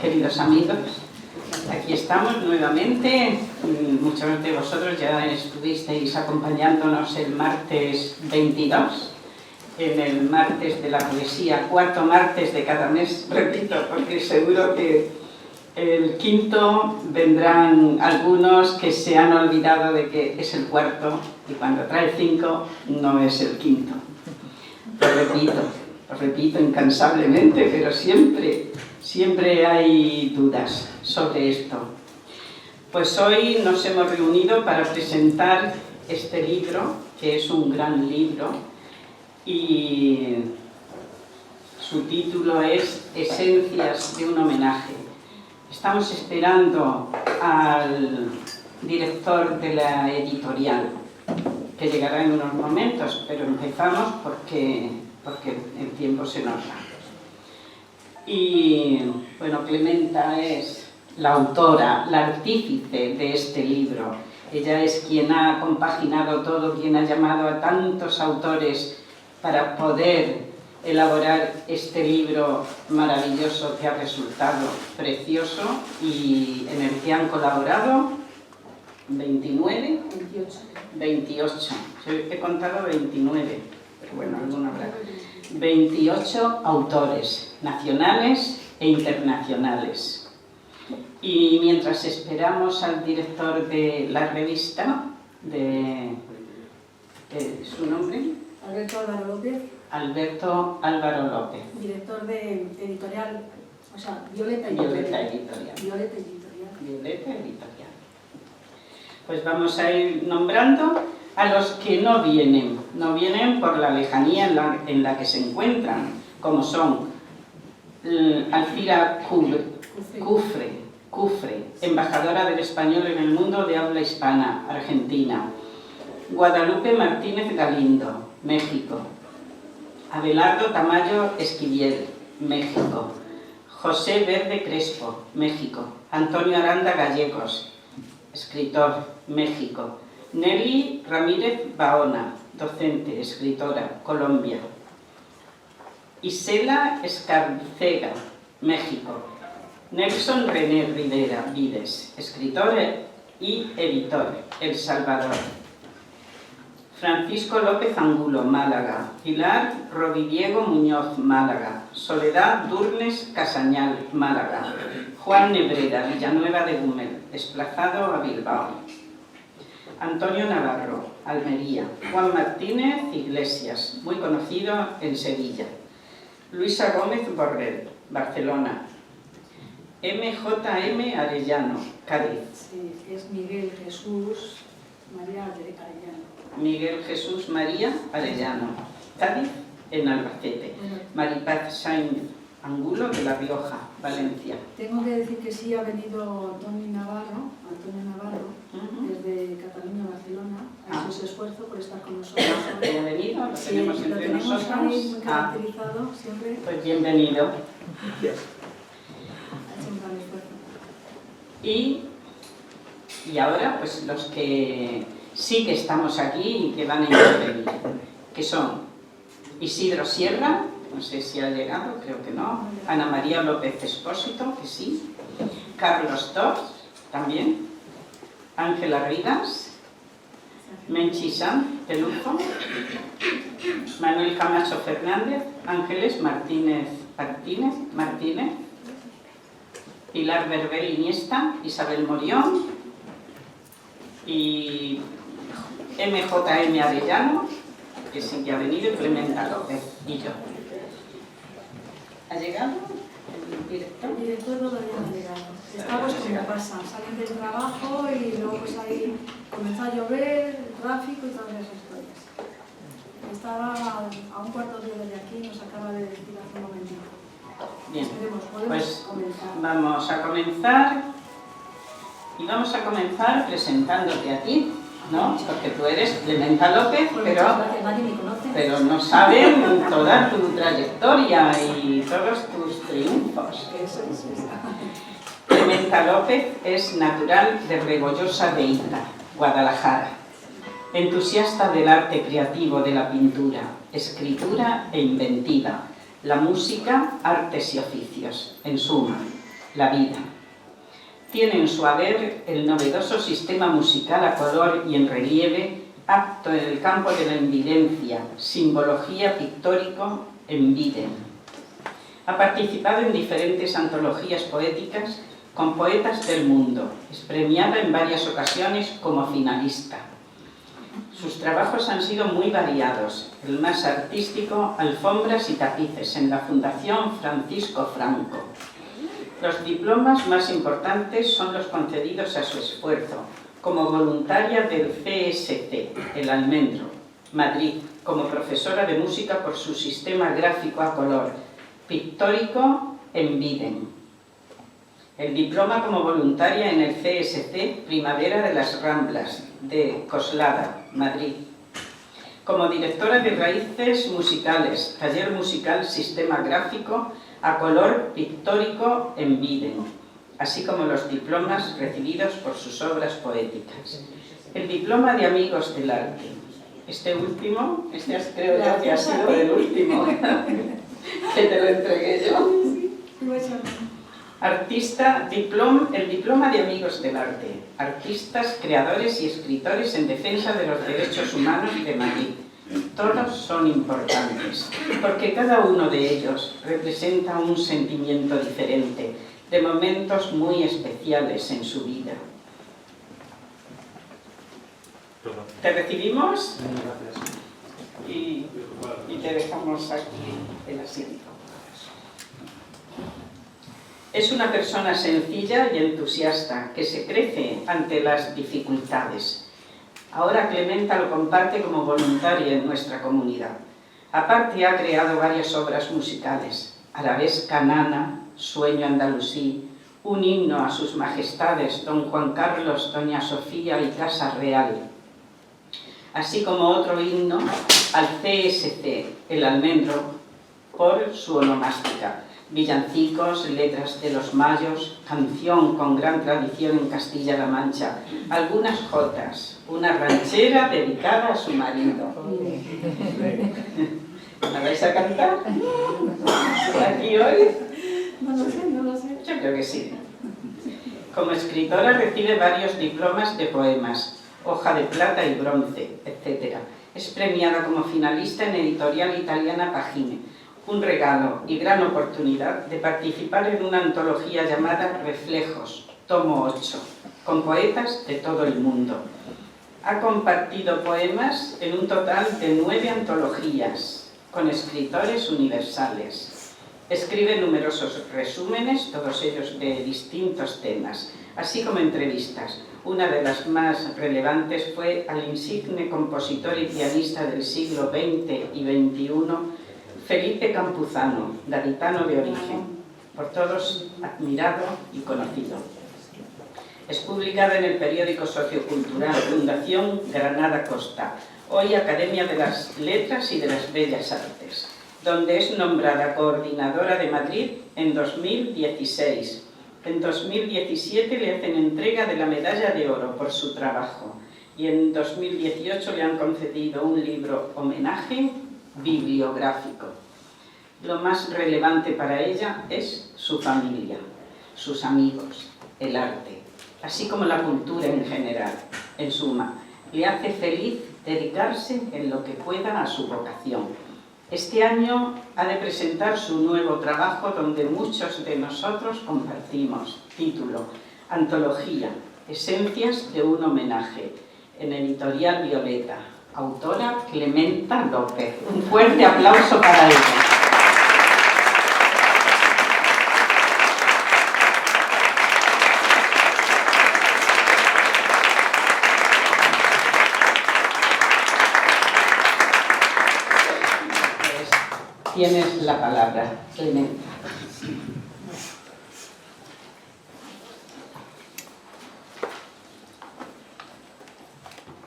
queridos amigos. Aquí estamos nuevamente. Muchos de vosotros ya estuvisteis acompañándonos el martes 22, en el martes de la poesía, cuarto martes de cada mes, repito, porque seguro que el quinto vendrán algunos que se han olvidado de que es el cuarto y cuando trae 5 no es el quinto. Lo repito incansablemente, pero siempre hay dudas sobre esto. Pues hoy nos hemos reunido para presentar este libro, que es un gran libro, y su título es Esencias de un homenaje. Estamos esperando al director de la editorial, que llegará en unos momentos, pero empezamos porque el tiempo se nos va. Y bueno, Clementa es la autora, la artífice de este libro. Ella es quien ha compaginado todo, quien ha llamado a tantos autores para poder elaborar este libro maravilloso que ha resultado precioso y en el que han colaborado 28. He contado 29, pero bueno, alguno habrá. 28 autores nacionales e internacionales. Y mientras esperamos al director de la revista, ¿su nombre? Alberto Álvaro López. Alberto Álvaro López. Director de editorial, o sea, Violeta Editorial. Violeta Editorial. Pues vamos a ir nombrando a los que no vienen por la lejanía en la que se encuentran, como son Alcira Cufre, embajadora del español en el mundo de habla hispana, Argentina. Guadalupe Martínez Galindo, México. Abelardo Tamayo Esquiviel, México. José Verde Crespo, México. Antonio Aranda Gallegos, escritor, México. Nelly Ramírez Baona, docente, escritora, Colombia. Isela Escarcega, México. Nelson René Rivera Vides, escritor y editor, El Salvador. Francisco López Angulo, Málaga. Pilar Rovidiego Muñoz, Málaga. Soledad Durnes Casañal, Málaga. Juan Nebrera, Villanueva de Gúmel, desplazado a Bilbao. Antonio Navarro, Almería. Juan Martínez Iglesias, muy conocido en Sevilla. Luisa Gómez Borrell, Barcelona. MJM Arellano, Cádiz. Sí, es Miguel Jesús María Arellano. Miguel Jesús María Arellano, Cádiz, en Albacete. Maripaz Sainz Angulo, de La Rioja, Valencia. Tengo que decir que sí ha venido Antonio Navarro, desde Cataluña, Barcelona, ha hecho ese esfuerzo por estar con nosotros. ¿Ha venido? ¿Lo tenemos entre nosotros? Ahí muy caracterizado siempre. Pues bienvenido. Ha hecho un gran esfuerzo. Y ahora, pues los que sí que estamos aquí y que van a intervenir, que son Isidro Sierra, no sé si ha llegado, creo que no. Ana María López Espósito, que sí. Carlos Tos, también. Ángela Rivas. Menchi Sanz, Pelujo. Manuel Camacho Fernández. Ángeles Martínez. Pilar Verbel Iniesta. Isabel Morión. Y MJM Arellano, que sí que ha venido, y Clementa López, y yo. ¿Ha llegado el director? El director todavía no ha llegado. Estamos como pasa, salen del trabajo y luego pues ahí comenzó a llover, el tráfico y todas esas historias. Estaba a un cuarto de hora de aquí, nos acaba de decir hace un momentito. Bien, podemos pues comenzar. Vamos a comenzar, y vamos a comenzar presentándote a ti, ¿no? Porque tú eres Clementa López, pero no saben toda tu trayectoria y todos tus triunfos. Clementa López es natural de Rebollosa de Ita, Guadalajara. Entusiasta del arte creativo de la pintura, escritura e inventiva, la música, artes y oficios, en suma. la vida. Tiene en su haber el novedoso sistema musical a color y en relieve, apto en el campo de la invidencia, simbología pictórico enviden. Ha participado en diferentes antologías poéticas con poetas del mundo. Es premiada en varias ocasiones como finalista. Sus trabajos han sido muy variados. El más artístico, alfombras y tapices en la Fundación Francisco Franco. Los diplomas más importantes son los concedidos a su esfuerzo, como voluntaria del CSC, el Almendro, Madrid, como profesora de música por su sistema gráfico a color, pictórico enviden. El diploma como voluntaria en el CSC Primavera de las Ramblas, de Coslada, Madrid. Como directora de Raíces Musicales, taller musical Sistema Gráfico a color pictórico enviden, así como los diplomas recibidos por sus obras poéticas. El diploma de Amigos del Arte. Este último, creo yo que ha sido el último que te lo entregué yo. Artista, el diploma de Amigos del Arte. Artistas, creadores y escritores en defensa de los derechos humanos de Madrid. Todos son importantes, porque cada uno de ellos representa un sentimiento diferente, de momentos muy especiales en su vida. ¿Te recibimos? Y te dejamos aquí el asiento. Es una persona sencilla y entusiasta, que se crece ante las dificultades. Ahora Clementa lo comparte como voluntaria en nuestra comunidad. Aparte ha creado varias obras musicales. Arabesca Nana, Sueño Andalusí, un himno a sus majestades Don Juan Carlos, Doña Sofía y Casa Real, así como otro himno al CSC, el Almendro, por su onomástica. Villancicos, letras de los mayos, canción con gran tradición en Castilla-La Mancha, algunas jotas, una ranchera dedicada a su marido. ¿La vais a cantar? ¿Aquí hoy? No lo sé. Yo creo que sí. Como escritora recibe varios diplomas de poemas, hoja de plata y bronce, etc. Es premiada como finalista en editorial italiana Pagine. Un regalo y gran oportunidad de participar en una antología llamada Reflejos, tomo 8, con poetas de todo el mundo. Ha compartido poemas en un total de 9 antologías, con escritores universales. Escribe numerosos resúmenes, todos ellos de distintos temas, así como entrevistas. Una de las más relevantes fue al insigne compositor y pianista del siglo XX y XXI, Felipe Campuzano, gaditano de origen, por todos admirado y conocido. Es publicada en el periódico sociocultural Fundación Granada Costa, hoy Academia de las Letras y de las Bellas Artes, donde es nombrada coordinadora de Madrid en 2016. En 2017 le hacen entrega de la Medalla de Oro por su trabajo y en 2018 le han concedido un libro homenaje bibliográfico. Lo más relevante para ella es su familia, sus amigos, el arte, así como la cultura en general. En suma, le hace feliz dedicarse en lo que pueda a su vocación. Este año ha de presentar su nuevo trabajo donde muchos de nosotros compartimos. Título: Antología, Esencias de un homenaje, en Editorial Violeta. Autora Clementa López. Un fuerte aplauso para ella. Tienes la palabra, Clementa.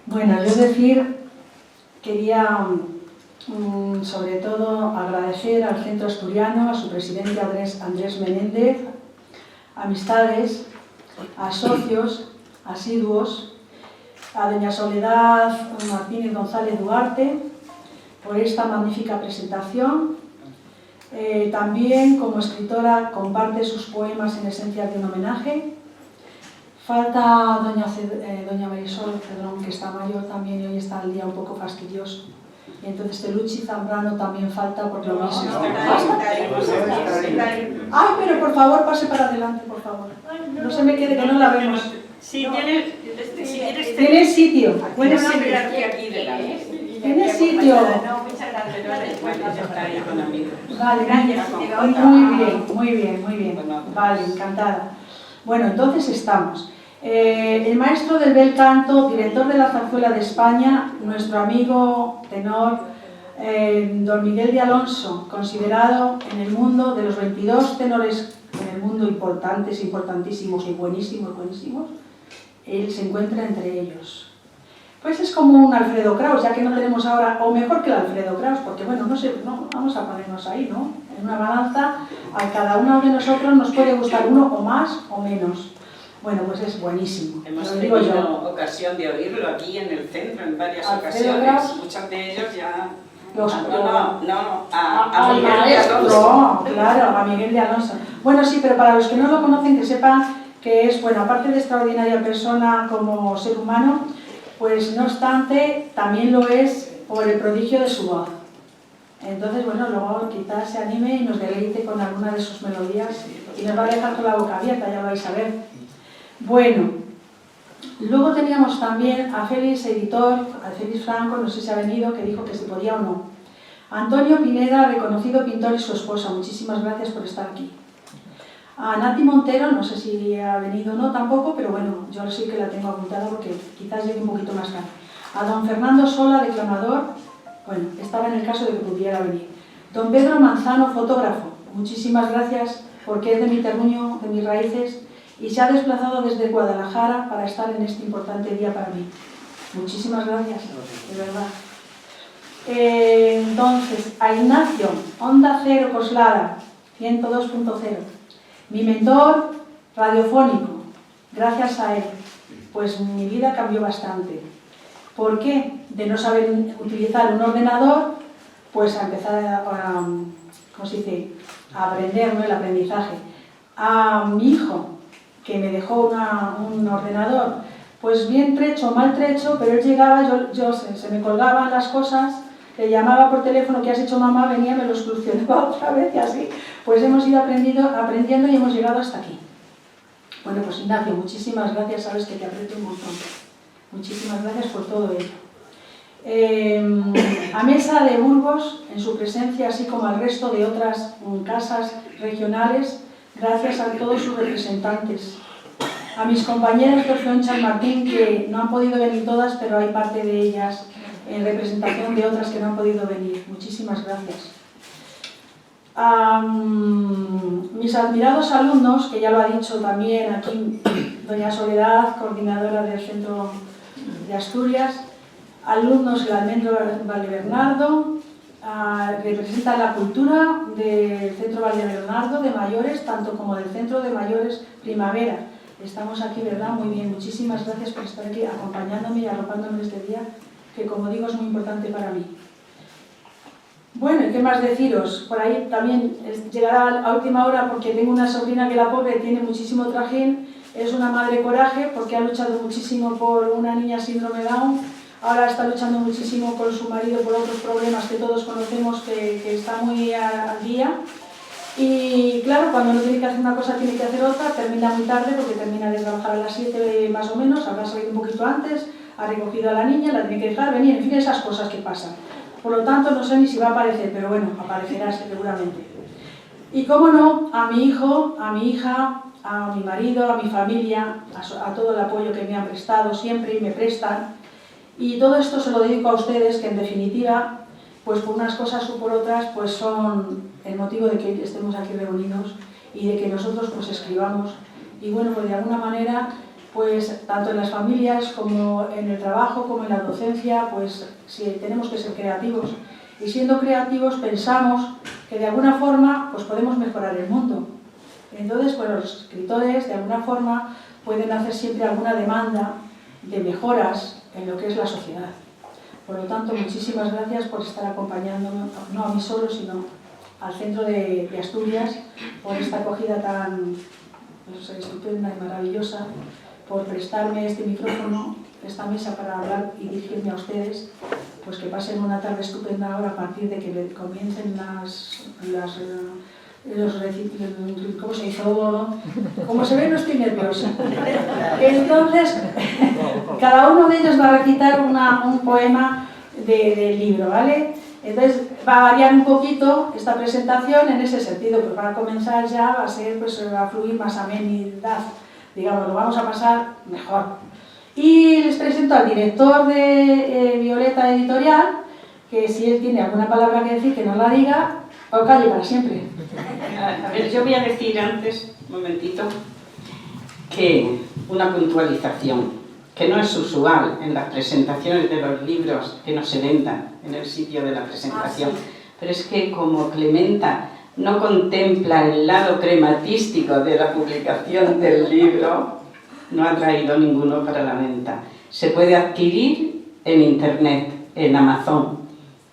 Bueno, yo quería sobre todo agradecer al Centro Asturiano, a su presidente Andrés Menéndez, amistades, a socios asiduos, a doña Soledad Martínez González Duarte, por esta magnífica presentación, También como escritora comparte sus poemas en esencia de un homenaje. Falta doña Marisol, perdón, que está mayor también y hoy está el día un poco fastidioso. Y entonces Teluchi Zambrano también falta por lo mismo. Ay, pero por favor pase para adelante, por favor. No se me quede que no la vemos. Sí, Tienes sitio. Puedes seguir aquí delante. Tienes sitio. Muchas gracias. Está ahí con amigos. Vale, Gracias. muy bien. Vale, encantada. Bueno, entonces estamos. El maestro del bel canto, director de la Zarzuela de España, nuestro amigo tenor don Miguel de Alonso, considerado en el mundo de los 22 tenores en el mundo importantes, importantísimos y buenísimos, él se encuentra entre ellos. Pues es como un Alfredo Kraus, ya que no tenemos ahora, o mejor que el Alfredo Kraus, porque bueno, no sé, no, vamos a ponernos ahí, ¿no? En una balanza, a cada uno de nosotros nos puede gustar uno o más o menos. Bueno, pues es buenísimo. Hemos digo tenido yo. Ocasión de oírlo aquí en el centro en varias Alfredo ocasiones. Kraus. Muchos de ellos ya... A Miguel de Alonso. No, claro, a Miguel de Alonso. Bueno, sí, pero para los que no lo conocen, que sepan que es, bueno, aparte de extraordinaria persona como ser humano, pues no obstante, también lo es por el prodigio de su voz. Entonces, bueno, luego quizás se anime y nos deleite con alguna de sus melodías y nos va a dejar con la boca abierta, ya lo vais a ver. Bueno, luego teníamos también a Félix, editor, a Félix Franco, no sé si ha venido, que dijo que si podía o no. Antonio Pineda, reconocido pintor, y su esposa, muchísimas gracias por estar aquí. A Nati Montero, no sé si ha venido o no tampoco, pero bueno, yo sí que la tengo apuntada porque quizás llegue un poquito más tarde. A don Fernando Sola, declamador, bueno, estaba en el caso de que pudiera venir. Don Pedro Manzano, fotógrafo, muchísimas gracias porque es de mi terruño, de mis raíces, y se ha desplazado desde Guadalajara para estar en este importante día para mí. Muchísimas gracias, de verdad. Entonces, a Ignacio, Onda Cero Coslada, 102.0. Mi mentor radiofónico, gracias a él, pues mi vida cambió bastante. ¿Por qué? De no saber utilizar un ordenador, pues a empezar ¿cómo se dice?, a aprender, ¿no?, el aprendizaje. A mi hijo, que me dejó un ordenador, pues bien trecho o mal trecho, pero él llegaba, se me colgaban las cosas, le llamaba por teléfono, ¿qué has hecho mamá?, venía, me lo solucionaba otra vez y así. Pues hemos ido aprendiendo y hemos llegado hasta aquí. Bueno, pues Ignacio, muchísimas gracias, sabes que te aprecio un montón. Muchísimas gracias por todo ello. A Mesa de Burgos, en su presencia, así como al resto de otras casas regionales, gracias a todos sus representantes. A mis compañeras de Orfeón Chamartín, que no han podido venir todas, pero hay parte de ellas en representación de otras que no han podido venir. Muchísimas gracias. A mis admirados alumnos, que ya lo ha dicho también aquí doña Soledad, coordinadora del Centro de Asturias, alumnos del Almendro Valdebernardo, representan la cultura del Centro Valdebernardo de mayores, tanto como del Centro de Mayores Primavera. Estamos aquí, ¿verdad? Muy bien. Muchísimas gracias por estar aquí acompañándome y arropándome este día, que como digo es muy importante para mí. Bueno, ¿y qué más deciros? Por ahí también llegará a última hora porque tengo una sobrina que la pobre tiene muchísimo trajín, es una madre coraje porque ha luchado muchísimo por una niña síndrome Down, ahora está luchando muchísimo con su marido por otros problemas que todos conocemos, que está muy al día. Y claro, cuando no tiene que hacer una cosa tiene que hacer otra, termina muy tarde porque termina de trabajar a las 7 más o menos, habrá salido un poquito antes, ha recogido a la niña, la tiene que dejar venir, en fin, esas cosas que pasan. Por lo tanto, no sé ni si va a aparecer, pero bueno, aparecerá seguramente. Y cómo no, a mi hijo, a mi hija, a mi marido, a mi familia, a todo el apoyo que me han prestado siempre y me prestan. Y todo esto se lo dedico a ustedes, que en definitiva, pues por unas cosas o por otras, pues son el motivo de que estemos aquí reunidos y de que nosotros pues escribamos. Y bueno, pues de alguna manera, pues tanto en las familias como en el trabajo, como en la docencia, pues sí, tenemos que ser creativos. Y siendo creativos pensamos que de alguna forma pues podemos mejorar el mundo. Entonces, pues los escritores de alguna forma pueden hacer siempre alguna demanda de mejoras en lo que es la sociedad. Por lo tanto, muchísimas gracias por estar acompañándome, no a mí solo, sino al centro de Asturias por esta acogida tan estupenda y maravillosa, por prestarme este micrófono, esta mesa para hablar y dirigirme a ustedes, pues que pasen una tarde estupenda ahora a partir de que comiencen ¿cómo se hizo? Como se ve, no estoy nerviosa. Entonces, cada uno de ellos va a recitar un poema del libro, ¿vale? Entonces, va a variar un poquito esta presentación en ese sentido, pues para comenzar ya va a ser, pues va a fluir más amenidad, digamos, lo vamos a pasar mejor. Y les presento al director de Violeta Editorial, que si él tiene alguna palabra que decir, que nos la diga, o calle para siempre. A ver, yo voy a decir antes, un momentito, que una puntualización, que no es usual en las presentaciones de los libros que no se vendan en el sitio de la presentación, pero es que como Clementa no contempla el lado crematístico de la publicación del libro, no ha traído ninguno para la venta. Se puede adquirir en internet, en Amazon.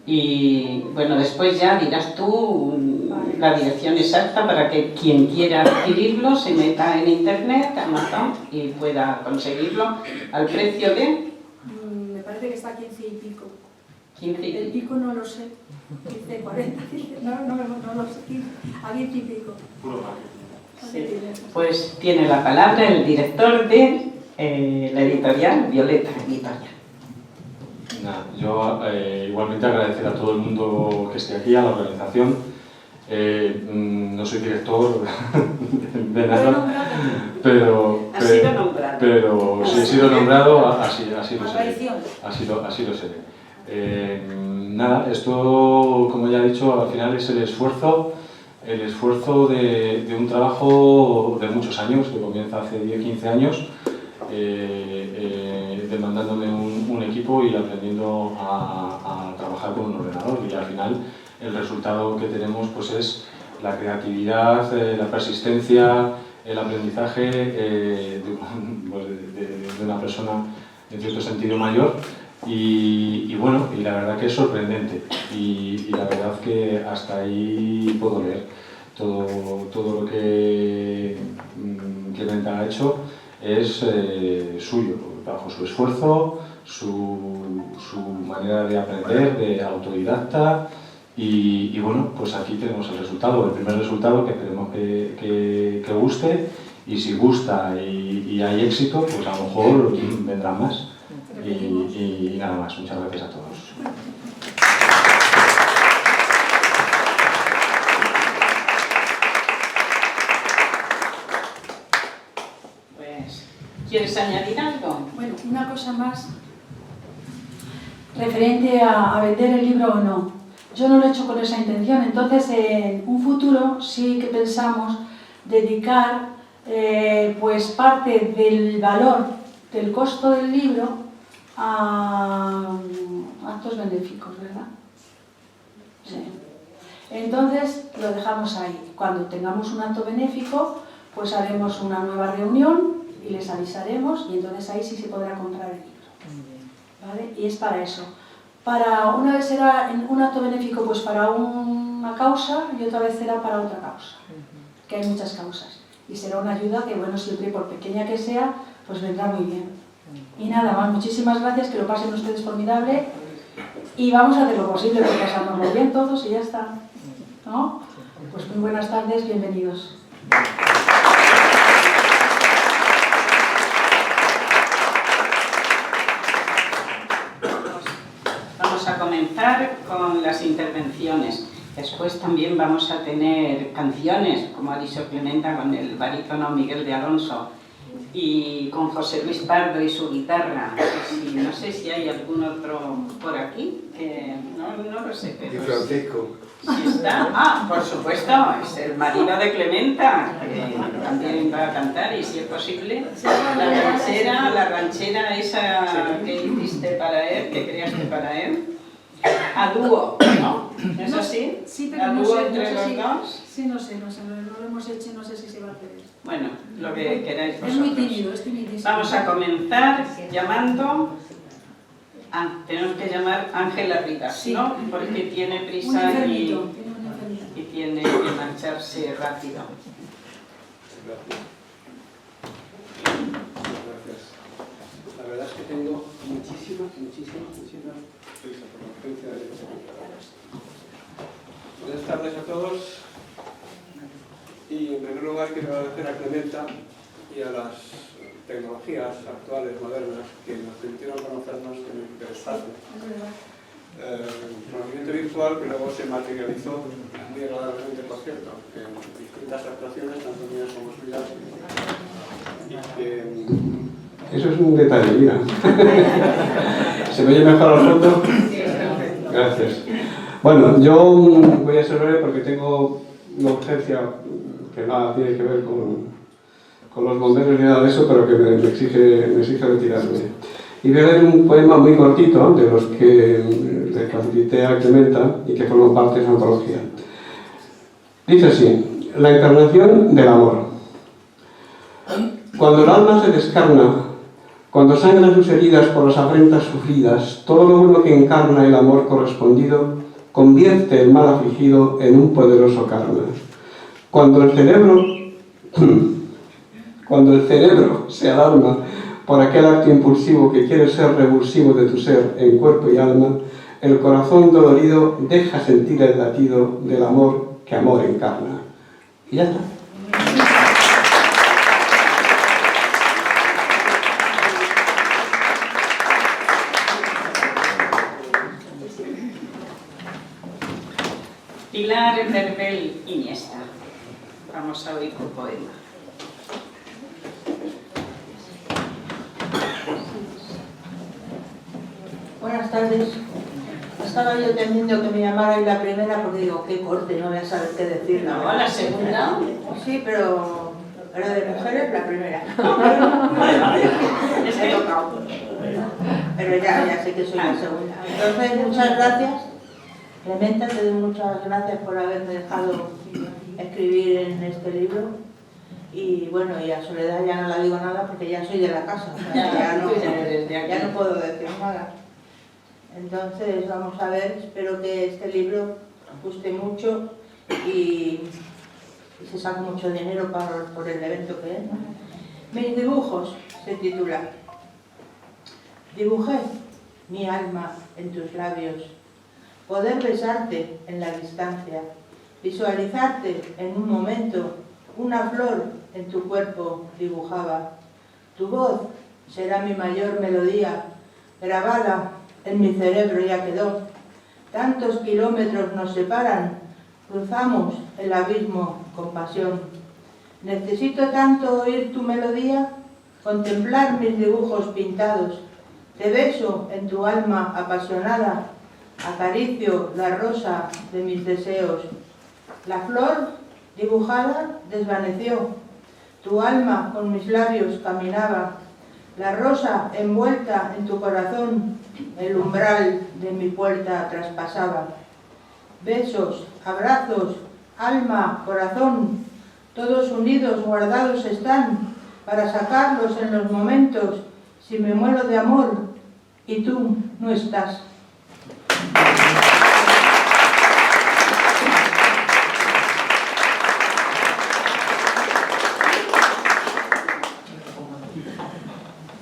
Y bueno, después ya dirás tú la dirección exacta para que quien quiera adquirirlo se meta en internet, Amazon, y pueda conseguirlo al precio de... Me parece que está a 15 y pico. 15 y El pico no lo sé. 15, 40, no lo sé. A 10 y pico. Sí. Pues tiene la palabra el director de la editorial, Violeta Editorial. Nada, yo igualmente agradecer a todo el mundo que esté aquí, a la organización. No soy director de nada, pero si he sido nombrado, así lo seré. Así lo seré. Nada, esto, como ya he dicho, al final es el esfuerzo de un trabajo de muchos años, que comienza hace 10-15 años, demandándome un equipo y aprendiendo a trabajar con un ordenador, y al final el resultado que tenemos pues es la creatividad, la persistencia, el aprendizaje de una persona en cierto sentido mayor, y bueno, y la verdad que es sorprendente, y la verdad que hasta ahí puedo leer todo lo que Clementa ha hecho es suyo, bajo su esfuerzo, su manera de aprender, de autodidacta, y bueno, pues aquí tenemos el resultado, el primer resultado, que esperemos que guste, y si gusta y hay éxito, pues a lo mejor vendrá más. Y nada más, muchas gracias a todos. Pues, ¿quieres añadir algo? Bueno, una cosa más referente a vender el libro o no. Yo no lo he hecho con esa intención, entonces en un futuro sí que pensamos dedicar pues parte del valor del costo del libro a actos benéficos, ¿verdad? Sí. Entonces lo dejamos ahí. Cuando tengamos un acto benéfico, pues haremos una nueva reunión y les avisaremos, y entonces ahí sí se podrá comprar el libro, ¿vale? Y es para eso. Una vez será un acto benéfico pues para una causa, y otra vez será para otra causa, que hay muchas causas. Y será una ayuda que, bueno, siempre por pequeña que sea, pues vendrá muy bien. Y nada más, muchísimas gracias, que lo pasen ustedes formidable, y vamos a hacer lo posible por pasárnoslo bien todos y ya está, ¿no? Pues muy buenas tardes, bienvenidos. Vamos a comenzar con las intervenciones. Después también vamos a tener canciones, como ha dicho Clementa, con el barítono Miguel de Alonso, y con José Luis Pardo y su guitarra. Y no sé si hay algún otro por aquí, que no lo sé. Pero y Francisco. Sí está. Ah, por supuesto, es el marido de Clementa, que también va a cantar, y si es posible, la ranchera esa que hiciste para él, que creaste para él, a dúo, ¿no? ¿Es así? Sí, pero ¿A no dúo sé, entre los dos? Sí, no sé, no lo hemos hecho, no sé si se va a hacer. Bueno, lo que queráis vosotros. Es muy tímido, es timidísimo. Vamos a comenzar llamando... tenemos que llamar a Ángela Rivas, Sí. ¿no? Porque tiene Un prisa enfermito, tiene un enfermito. y tiene que marcharse rápido. Gracias. La verdad es que tengo muchísimas prisa por la urgencia de esto. Buenas tardes a todos. Y en primer lugar quiero agradecer a Clementa y a las tecnologías actuales, modernas, que nos permitieron conocernos en el interesante. Conocimiento virtual que luego se materializó muy agradablemente, por cierto, en distintas actuaciones, tanto mías como suyas. Eso es un detalle, mira. ¿Se me oye mejor al fondo? Gracias. Bueno, yo voy a ser breve porque tengo una urgencia que nada tiene que ver con los bomberos ni nada de eso, pero que me exige retirarme. Y voy a leer un poema muy cortito de los que le facilité a Clementa y que forman parte de esa antología. Dice así: la encarnación del amor. Cuando el alma se descarna, cuando sangran sus heridas por las afrentas sufridas, todo lo bueno que encarna el amor correspondido convierte el mal afligido en un poderoso karma. Cuando el cerebro se alarma por aquel acto impulsivo que quiere ser revulsivo de tu ser en cuerpo y alma, el corazón dolorido deja sentir el latido del amor que amor encarna. Y ya está. Pilar Verbel Iniesta. Vamos a oír tu poema. Buenas tardes. Estaba yo temiendo que me llamara y la primera porque digo, qué corte, no voy a saber qué decir. No, la segunda. Sí, pero de mujeres la primera. Es que he tocado. Pero ya sé que soy la segunda. Entonces, muchas gracias. Clementa, te doy muchas gracias por haberme dejado escribir en este libro. Y bueno, y a Soledad ya no la digo nada porque ya soy de la casa. O sea, ya no puedo decir nada. Entonces, vamos a ver, espero que este libro guste mucho y se saque mucho dinero por el evento que es. Mis dibujos se titula. Dibujé mi alma en tus labios, poder besarte en la distancia, visualizarte en un momento, una flor en tu cuerpo dibujaba. Tu voz será mi mayor melodía, grabada en mi cerebro ya quedó. Tantos kilómetros nos separan, cruzamos el abismo con pasión. Necesito tanto oír tu melodía, contemplar mis dibujos pintados. Te beso en tu alma apasionada, acaricio la rosa de mis deseos. La flor dibujada desvaneció, tu alma con mis labios caminaba. La rosa envuelta en tu corazón, el umbral de mi puerta traspasaba. Besos, abrazos, alma, corazón, todos unidos, guardados están, para sacarlos en los momentos, si me muero de amor y tú no estás.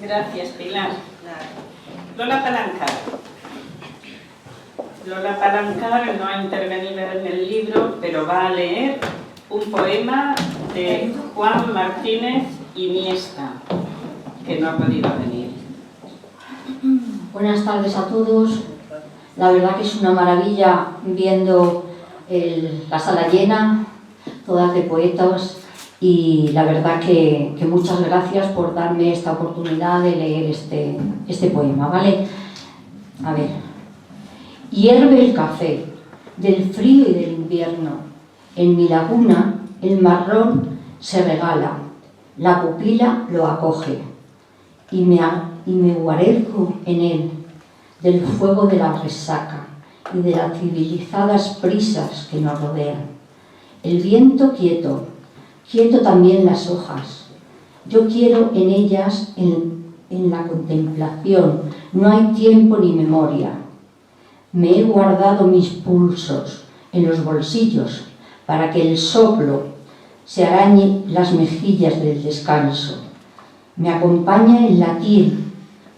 Gracias, Pilar. Lola Palancar. Lola Palancar no ha intervenido en el libro, pero va a leer un poema de Juan Martínez Iniesta, que no ha podido venir. Buenas tardes a todos. La verdad que es una maravilla viendo la sala llena, todas de poetas, y la verdad que muchas gracias por darme esta oportunidad de leer este poema, ¿vale? A ver. Hierve el café del frío y del invierno. En mi laguna el marrón se regala, la pupila lo acoge y me guarezco en él del fuego de la resaca y de las civilizadas prisas que nos rodean. El viento quieto, quieto también las hojas. Yo quiero en ellas, en la contemplación, no hay tiempo ni memoria. Me he guardado mis pulsos en los bolsillos para que el soplo se arañe las mejillas del descanso. Me acompaña el latir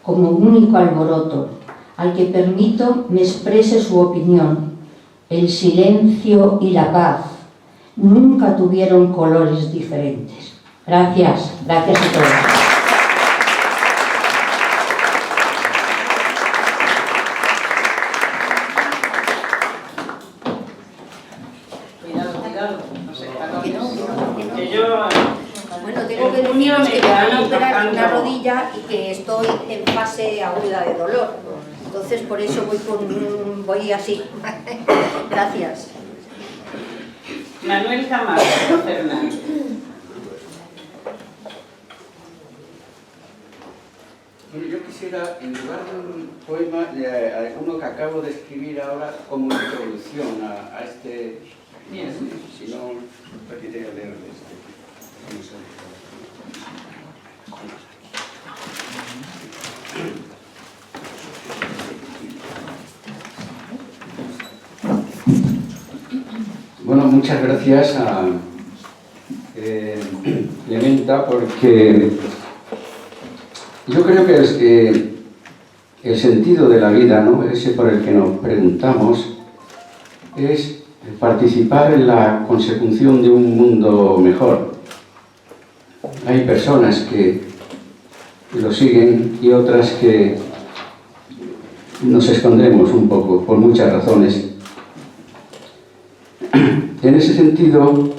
como único alboroto, al que permito me exprese su opinión. El silencio y la paz nunca tuvieron colores diferentes. Gracias, gracias a todos. Bueno, tengo que deciros que me van a operar una rodilla y que estoy en fase aguda de dolor. Entonces, por eso voy así. Gracias. Manuel Camargo Fernández. Yo quisiera, en lugar de un poema, alguno que acabo de escribir ahora como una introducción a este... Bien, si no, repetiré a leer este. Bueno, muchas gracias a Clementa, porque yo creo que el sentido de la vida, ¿no?, ese por el que nos preguntamos, es participar en la consecución de un mundo mejor. Hay personas que lo siguen y otras que nos escondemos un poco, por muchas razones. En ese sentido,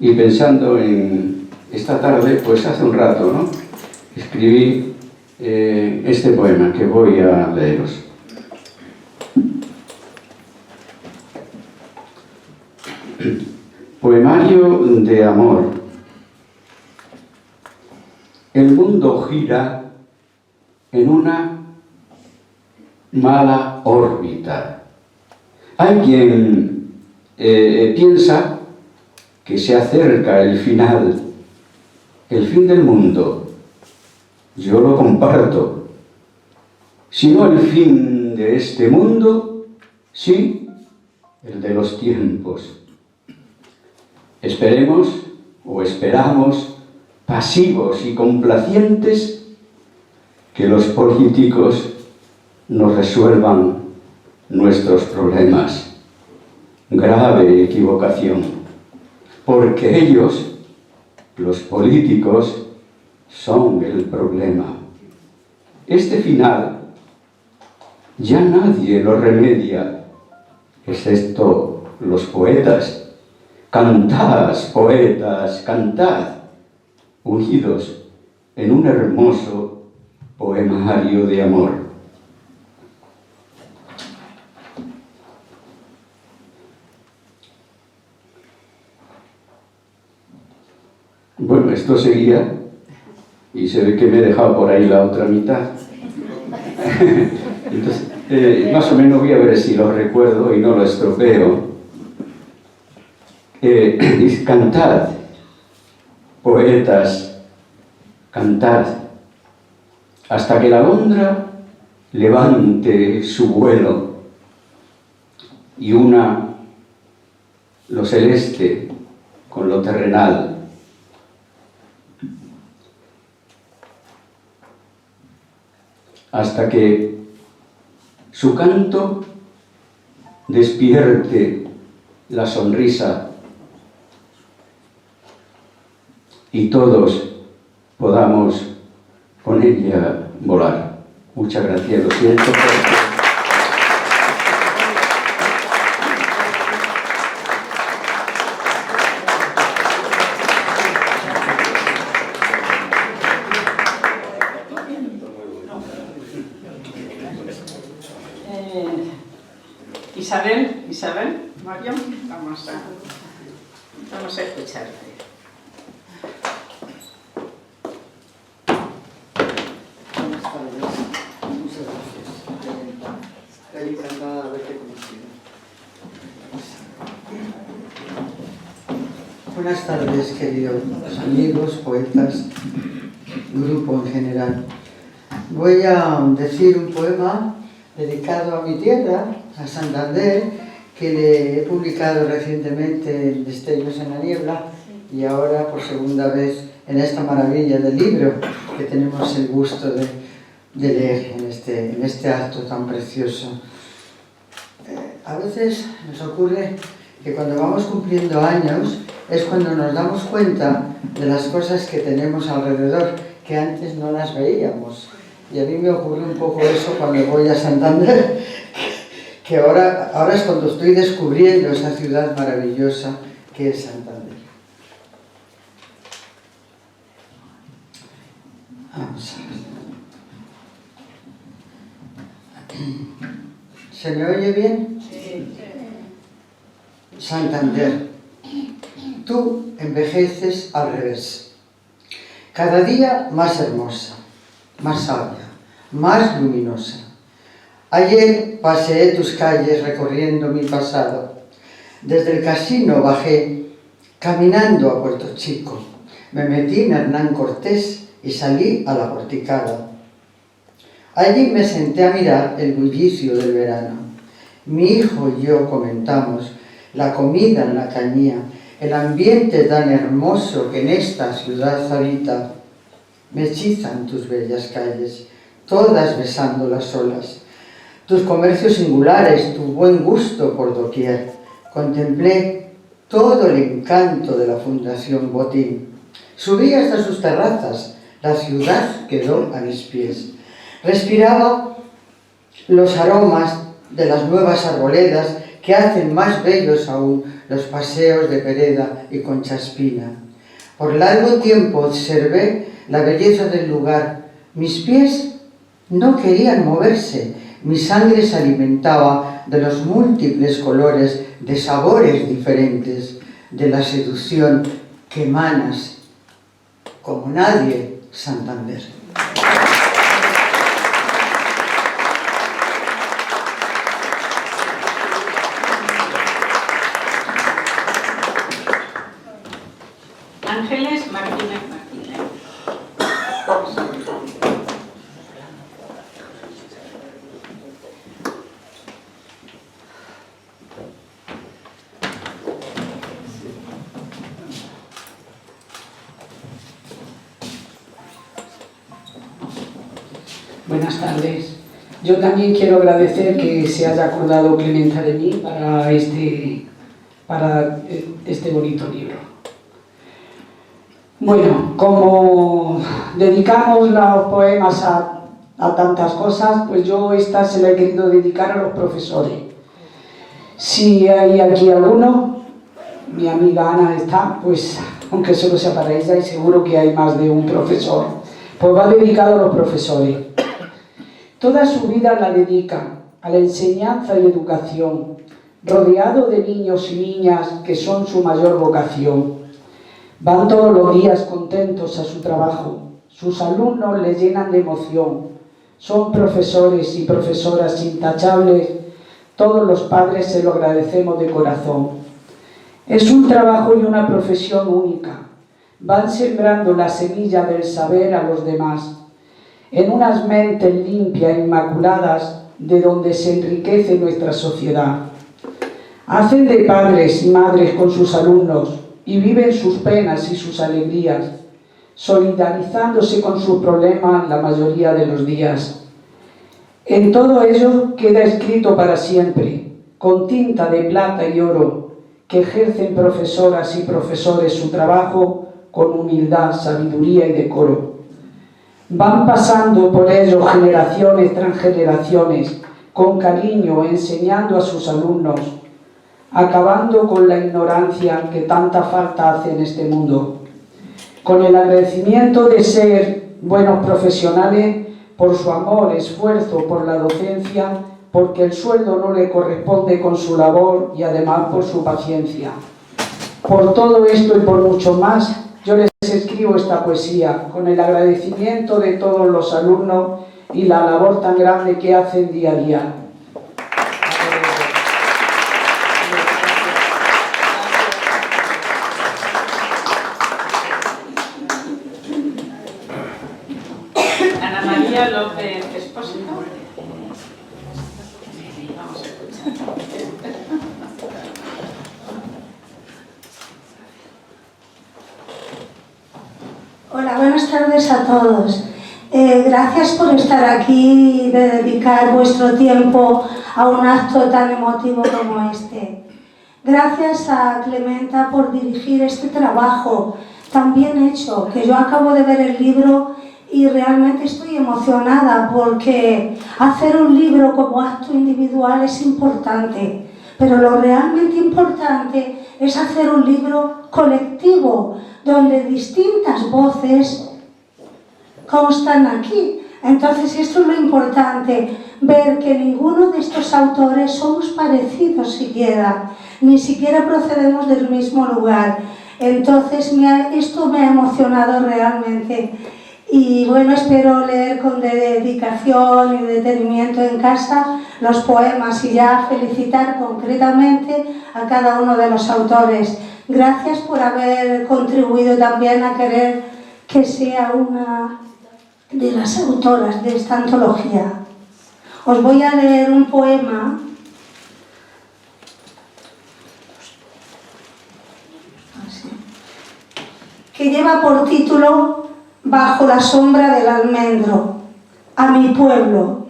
y pensando en esta tarde, pues hace un rato, ¿no?, escribí este poema que voy a leeros. Poemario de amor. El mundo gira en una mala órbita. Hay quien piensa que se acerca el final, el fin del mundo. Yo lo comparto. Si no el fin de este mundo, sí el de los tiempos. Esperemos o esperamos, pasivos y complacientes, que los políticos nos resuelvan nuestros problemas. Grave equivocación, porque ellos, los políticos, son el problema. Este final ya nadie lo remedia, excepto los poetas. Cantad, poetas, cantad, unidos en un hermoso poemario de amor. Bueno, esto seguía y se ve que me he dejado por ahí la otra mitad. Entonces, más o menos voy a ver si lo recuerdo y no lo estropeo. Cantad, poetas, cantad, hasta que la alondra levante su vuelo y una lo celeste con lo terrenal. Hasta que su canto despierte la sonrisa y todos podamos con ella volar. Muchas gracias, lo siento. Isabel, Mariam, vamos a escucharte. Buenas tardes, muchas gracias. Estoy encantada de haberte conocido. Buenas tardes, queridos amigos, poetas, grupo en general. Voy a decir un poema dedicado a mi tierra, a Santander, que le he publicado recientemente en Destellos en la Niebla y ahora por segunda vez en esta maravilla del libro que tenemos el gusto de leer en este acto tan precioso. A veces nos ocurre que cuando vamos cumpliendo años es cuando nos damos cuenta de las cosas que tenemos alrededor, que antes no las veíamos. Y a mí me ocurre un poco eso cuando voy a Santander, que ahora es cuando estoy descubriendo esa ciudad maravillosa que es Santander. Vamos a ver. ¿Se me oye bien? Sí. Santander. Tú envejeces al revés. Cada día más hermosa, más sabia, más luminosa. Ayer paseé tus calles recorriendo mi pasado. Desde el casino bajé, caminando a Puerto Chico. Me metí en Hernán Cortés y salí a la Porticada. Allí me senté a mirar el bullicio del verano. Mi hijo y yo comentamos la comida en la cañía, el ambiente tan hermoso que en esta ciudad habita. Me hechizan tus bellas calles, todas besando las olas. Tus comercios singulares, tu buen gusto por doquier. Contemplé todo el encanto de la Fundación Botín. Subí hasta sus terrazas, la ciudad quedó a mis pies. Respiraba los aromas de las nuevas arboledas que hacen más bellos aún los paseos de Pereda y Conchaspina. Por largo tiempo observé la belleza del lugar. Mis pies no querían moverse. Mi sangre se alimentaba de los múltiples colores, de sabores diferentes, de la seducción que emanas como nadie, Santander. Ángeles Martínez Martínez. Buenas tardes. Yo también quiero agradecer que se haya acordado Clemencia de mí para este bonito libro. Bueno, como dedicamos los poemas a tantas cosas, pues yo esta se la he querido dedicar a los profesores. Si hay aquí alguno, mi amiga Ana está, pues aunque solo sea para ella y seguro que hay más de un profesor, pues va dedicado a los profesores. Toda su vida la dedica a la enseñanza y educación, rodeado de niños y niñas que son su mayor vocación. Van todos los días contentos a su trabajo, sus alumnos les llenan de emoción, son profesores y profesoras intachables, todos los padres se lo agradecemos de corazón. Es un trabajo y una profesión única, van sembrando la semilla del saber a los demás, en unas mentes limpias, inmaculadas, de donde se enriquece nuestra sociedad. Hacen de padres y madres con sus alumnos y viven sus penas y sus alegrías, solidarizándose con sus problemas la mayoría de los días. En todo ello queda escrito para siempre, con tinta de plata y oro, que ejercen profesoras y profesores su trabajo con humildad, sabiduría y decoro. Van pasando por ellos generaciones tras generaciones, con cariño, enseñando a sus alumnos, acabando con la ignorancia que tanta falta hace en este mundo. Con el agradecimiento de ser buenos profesionales por su amor, esfuerzo por la docencia, porque el sueldo no le corresponde con su labor y además por su paciencia. Por todo esto y por mucho más, yo les escribo esta poesía con el agradecimiento de todos los alumnos y la labor tan grande que hacen día a día. Ana María López Espósito. Vamos a escuchar. buenas tardes a todos. Gracias por estar aquí y de dedicar vuestro tiempo a un acto tan emotivo como este. Gracias a Clementa por dirigir este trabajo tan bien hecho, que yo acabo de ver el libro y realmente estoy emocionada porque hacer un libro como acto individual es importante, pero lo realmente importante es hacer un libro colectivo, donde distintas voces constan aquí. Entonces esto es lo importante, ver que ninguno de estos autores somos parecidos siquiera, ni siquiera procedemos del mismo lugar. Entonces esto me ha emocionado realmente. Y bueno, espero leer con dedicación y detenimiento en casa los poemas y ya felicitar concretamente a cada uno de los autores. Gracias por haber contribuido también a querer que sea una de las autoras de esta antología. Os voy a leer un poema que lleva por título Bajo la sombra del almendro. A mi pueblo.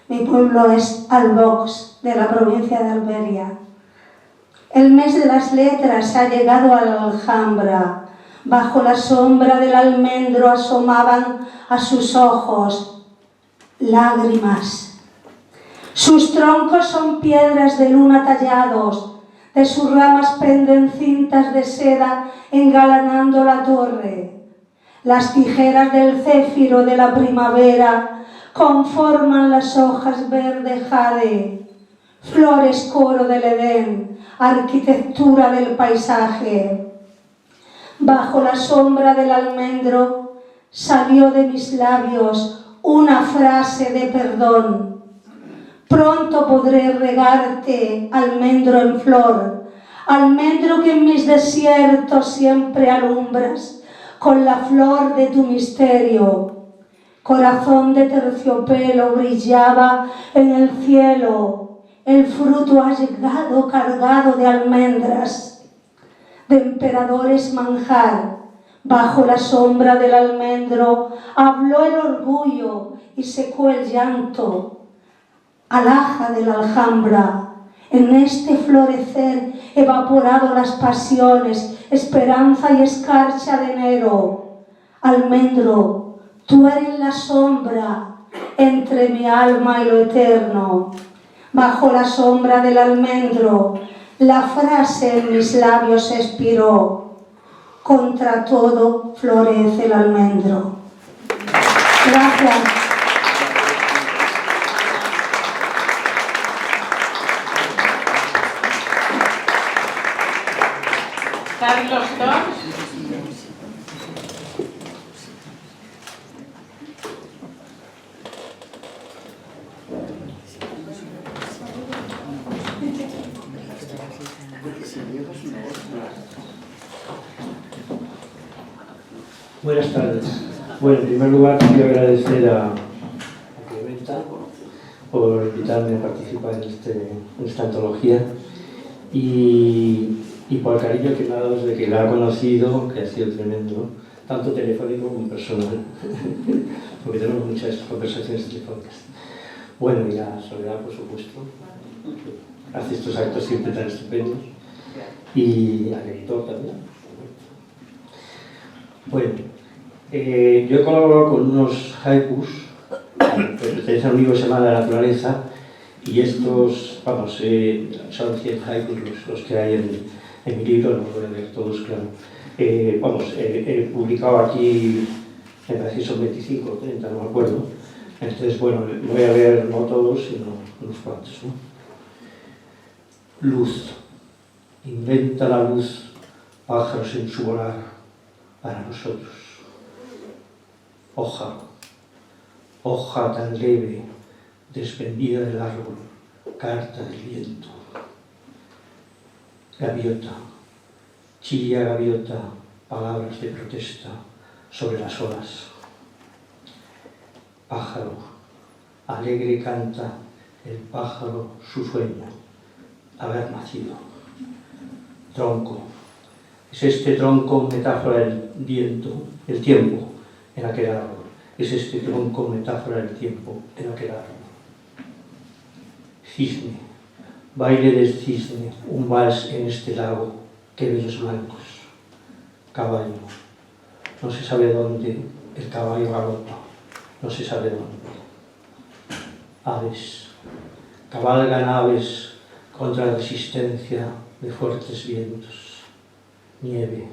Mi pueblo es Albox, de la provincia de Almería. El mes de las letras ha llegado a la Alhambra. Bajo la sombra del almendro asomaban a sus ojos lágrimas. Sus troncos son piedras de luna tallados, de sus ramas penden cintas de seda engalanando la torre. Las tijeras del céfiro de la primavera conforman las hojas verde jade, flores coro del Edén, arquitectura del paisaje. Bajo la sombra del almendro salió de mis labios una frase de perdón. Pronto podré regarte, almendro en flor, almendro que en mis desiertos siempre alumbras con la flor de tu misterio. Corazón de terciopelo brillaba en el cielo, el fruto ha llegado cargado de almendras, de emperadores manjar. Bajo la sombra del almendro habló el orgullo y secó el llanto. Alhaja de la Alhambra, en este florecer evaporado las pasiones, esperanza y escarcha de enero. Almendro, tú eres la sombra entre mi alma y lo eterno. Bajo la sombra del almendro, la frase en mis labios expiró. Contra todo florece el almendro. Gracias. Carlos Dors. Buenas tardes. Bueno, en primer lugar quiero agradecer a Clementa por invitarme a participar en esta antología y por el cariño que me ha dado desde que la he conocido, que ha sido tremendo, tanto telefónico como personal, porque tenemos muchas conversaciones telefónicas. Bueno, y a Soledad, por supuesto, que hace estos actos siempre tan estupendos, y al editor también. Bueno, yo he colaborado con unos haikus que pertenecen a un libro que se llama La Naturaleza, y estos, vamos, son 100 haikus los que hay en mi libro, no los voy a leer todos, claro. He publicado aquí, me parece que son 25 o 30, no me acuerdo. Entonces, bueno, voy a leer no todos, sino unos cuantos, ¿no? Luz. Inventa la luz, pájaros en su volar, para nosotros. Hoja. Hoja tan leve, desprendida del árbol, carta del viento. Gaviota, chilla gaviota, palabras de protesta sobre las olas. Pájaro, alegre canta el pájaro su sueño, haber nacido. Tronco, es este tronco metáfora del viento, el tiempo, en aquel árbol. Es este tronco metáfora del tiempo en aquel árbol. Cisne, baile del cisne, un vals en este lago, qué bellos blancos. Caballo, no se sabe dónde, el caballo galopa, no se sabe dónde. Aves, cabalgan aves contra la resistencia de fuertes vientos. Nieve,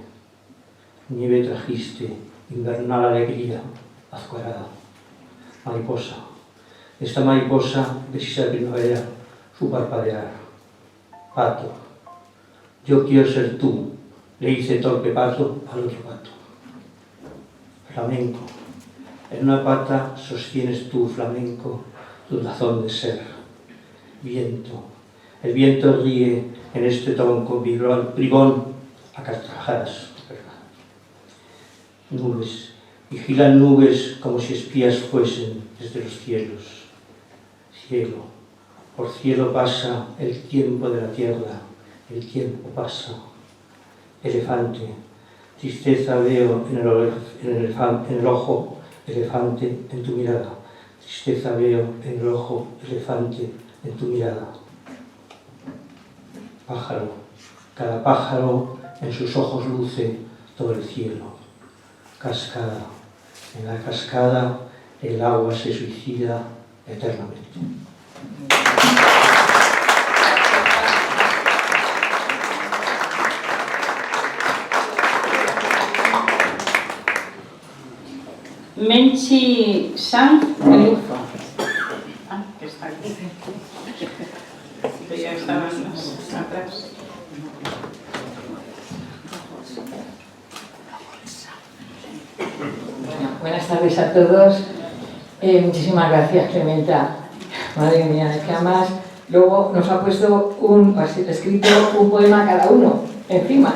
nieve trajiste, invernal alegría, azucarada. Mariposa, esta mariposa precisa de primavera, su parpadear. Pato, yo quiero ser tú, le dice torpe pato al otro pato. Flamenco, en una pata sostienes tú, flamenco, tu razón de ser. Viento, el viento ríe en este tronco bribón a carcajadas. Nubes, vigilan nubes como si espías fuesen desde los cielos. Cielo, por cielo pasa el tiempo de la tierra, el tiempo pasa. Elefante, tristeza veo en el ojo, elefante en tu mirada. Tristeza veo en el ojo, elefante en tu mirada. Pájaro, cada pájaro en sus ojos luce todo el cielo. Cascada, en la cascada el agua se suicida eternamente. Menchi Sanz de Luzo. Ah, que está aquí. Que ya estaban atrás. Buenas tardes a todos. Muchísimas gracias, Clementa. Madre mía, es que además luego nos ha puesto escrito un poema cada uno encima.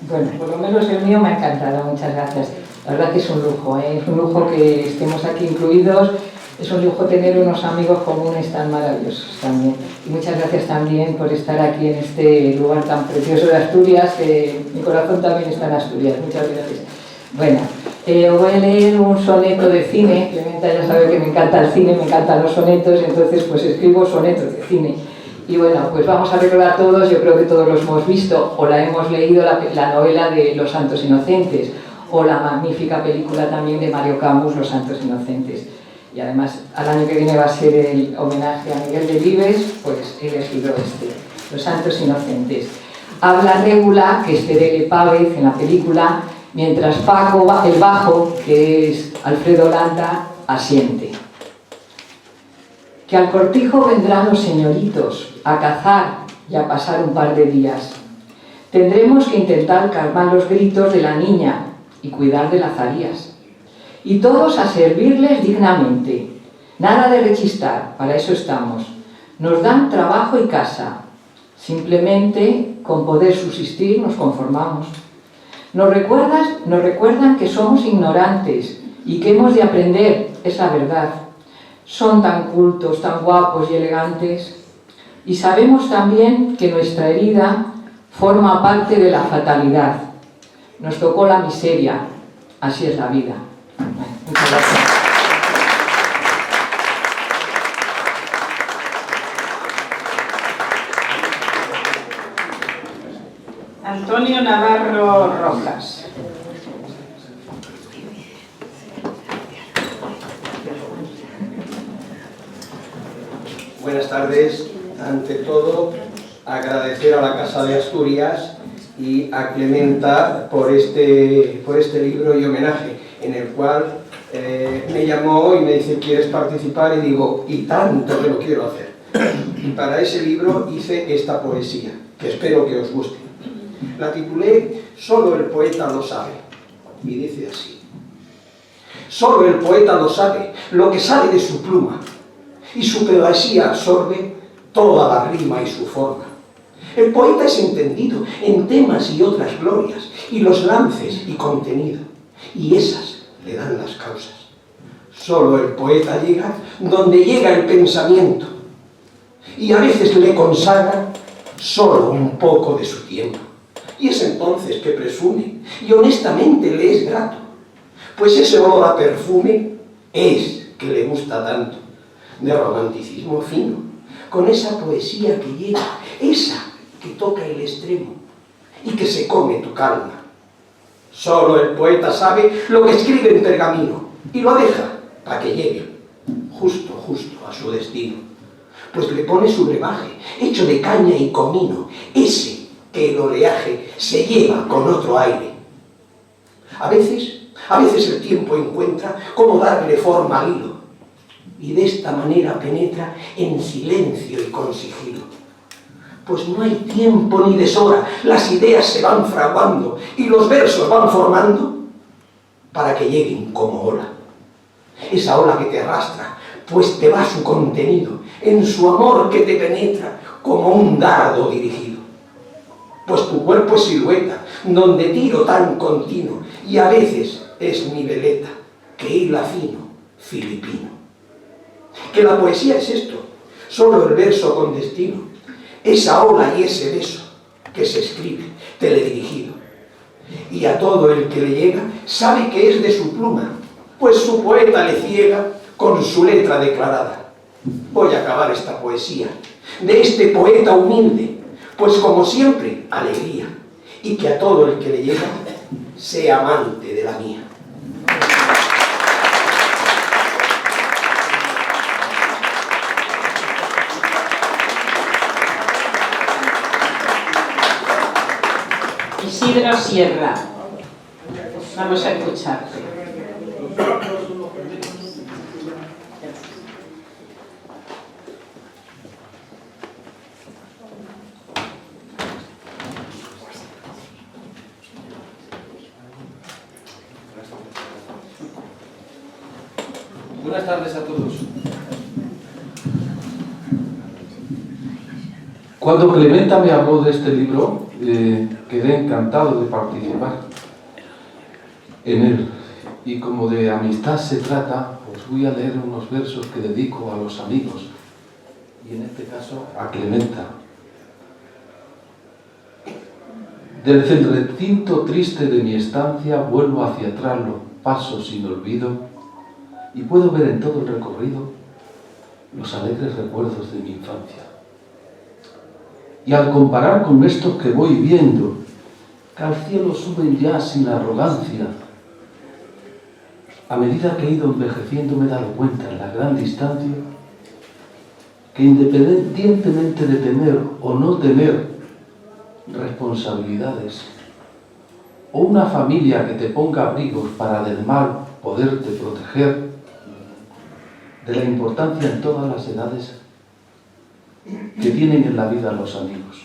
Bueno, por lo menos el mío me ha encantado, muchas gracias. La verdad que es un lujo, es un lujo que estemos aquí incluidos, es un lujo tener unos amigos comunes tan maravillosos también. Y muchas gracias también por estar aquí en este lugar tan precioso de Asturias, que mi corazón también está en Asturias. Muchas gracias. Bueno, voy a leer un soneto de cine. Clementa ya sabe que me encanta el cine, me encantan los sonetos, entonces pues escribo sonetos de cine. Y bueno, pues vamos a recordar todos, yo creo que todos los hemos visto o la hemos leído, la novela de Los Santos Inocentes, o la magnífica película también de Mario Camus, Los Santos Inocentes. Y además, al año que viene va a ser el homenaje a Miguel Delibes, pues he elegido Los Santos Inocentes. Habla Régula, que es Terele Pávez en la película, mientras Paco, el bajo, que es Alfredo Landa, asiente. Que al cortijo vendrán los señoritos a cazar y a pasar un par de días. Tendremos que intentar calmar los gritos de la niña y cuidar de las Zarías. Y todos a servirles dignamente. Nada de rechistar, para eso estamos. Nos dan trabajo y casa. Simplemente con poder subsistir nos conformamos. Nos recuerdan que somos ignorantes y que hemos de aprender, es la verdad. Son tan cultos, tan guapos y elegantes. Y sabemos también que nuestra herida forma parte de la fatalidad. Nos tocó la miseria, así es la vida. Muchas gracias. Antonio Navarro Rojas. Buenas tardes. Ante todo, agradecer a la Casa de Asturias y a Clementa por este libro y homenaje, en el cual me llamó y me dice, ¿quieres participar? Y digo, y tanto que lo quiero hacer. Y para ese libro hice esta poesía, que espero que os guste. La titulé Solo el poeta lo sabe, y dice así. Solo el poeta lo sabe, lo que sale de su pluma, y su poesía absorbe toda la rima y su forma. El poeta es entendido en temas y otras glorias, y los lances y contenido, y esas le dan las causas. Solo el poeta llega donde llega el pensamiento, y a veces le consagra solo un poco de su tiempo. Y es entonces que presume, y honestamente le es grato, Pues ese olor a perfume es que le gusta tanto, de romanticismo fino, con esa poesía que llega, esa que toca el extremo y que se come tu calma. Solo el poeta sabe lo que escribe en pergamino y lo deja para que llegue justo a su destino. Pues le pone su brebaje, hecho de caña y comino, ese que el oleaje se lleva con otro aire. A veces el tiempo encuentra cómo darle forma al hilo, y de esta manera penetra en silencio y con sigilo. Pues no hay tiempo ni deshora, las ideas se van fraguando y los versos van formando para que lleguen como ola. Esa ola que te arrastra, pues te va su contenido, en su amor que te penetra como un dardo dirigido. Pues tu cuerpo es silueta, donde tiro tan continuo, y a veces es mi veleta, que hila fino, filipino. Que la poesía es esto, solo el verso con destino, esa ola y ese beso que se escribe teledirigido. Y a todo el que le llega sabe que es de su pluma, pues su poeta le ciega con su letra declarada. Voy a acabar esta poesía de este poeta humilde, pues como siempre, alegría, y que a todo el que le llega sea amante de la mía. Isidro Sierra, vamos a escucharte. Buenas tardes a todos. Cuando Clementa me habló de este libro, quedé encantado de participar en él. Y como de amistad se trata, os voy a leer unos versos que dedico a los amigos, y en este caso a Clementa. Desde el recinto triste de mi estancia vuelvo hacia atrás los pasos sin olvido y puedo ver en todo el recorrido los alegres recuerdos de mi infancia. Y al comparar con estos que voy viendo, que al cielo suben ya sin arrogancia, a medida que he ido envejeciendo me he dado cuenta en la gran distancia que independientemente de tener o no tener responsabilidades o una familia que te ponga abrigos para del mal poderte proteger, de la importancia en todas las edades que tienen en la vida los amigos.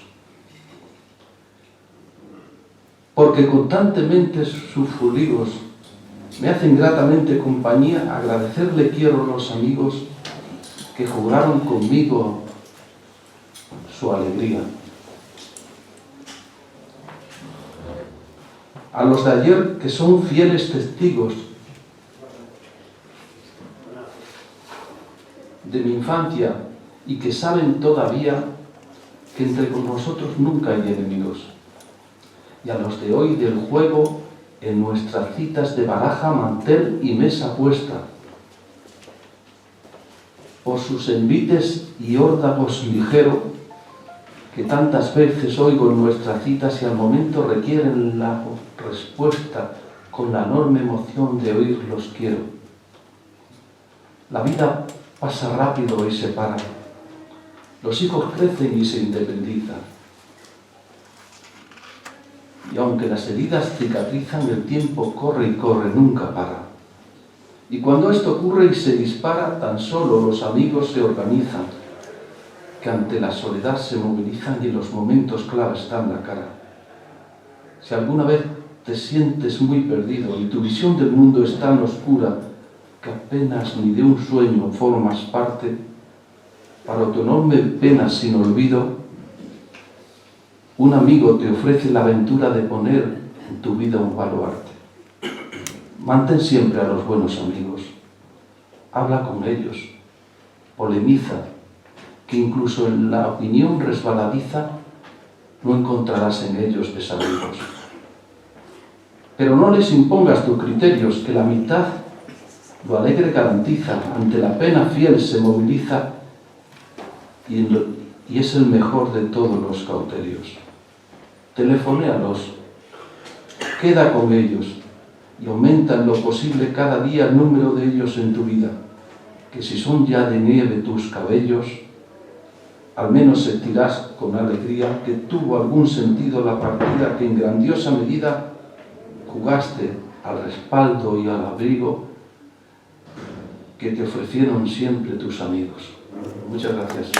Porque constantemente sus fuligos me hacen gratamente compañía, agradecerle quiero a los amigos que jugaron conmigo su alegría. A los de ayer que son fieles testigos de mi infancia y que saben todavía que entre nosotros nunca hay enemigos. Y a los de hoy del juego en nuestras citas de baraja, mantel y mesa puesta, por sus envites y órdagos ligero, que tantas veces oigo en nuestras citas y al momento requieren la respuesta con la enorme emoción de oírlos quiero. La vida pasa rápido y se para. Los hijos crecen y se independizan. Y aunque las heridas cicatrizan, el tiempo corre y corre, nunca para. Y cuando esto ocurre y se dispara, tan solo los amigos se organizan, que ante la soledad se movilizan y en los momentos claves dan la cara. Si alguna vez te sientes muy perdido y tu visión del mundo es tan oscura que apenas ni de un sueño formas parte, para tu enorme pena sin olvido, un amigo te ofrece la aventura de poner en tu vida un baluarte. Mantén siempre a los buenos amigos, habla con ellos, polemiza, que incluso en la opinión resbaladiza no encontrarás en ellos desamigos. Pero no les impongas tus criterios, que la mitad lo alegre garantiza, ante la pena fiel se moviliza y es el mejor de todos los cauterios. Telefonéalos, queda con ellos y aumenta en lo posible cada día el número de ellos en tu vida, que si son ya de nieve tus cabellos, al menos sentirás con alegría que tuvo algún sentido la partida que en grandiosa medida jugaste al respaldo y al abrigo que te ofrecieron siempre tus amigos. Muchas gracias.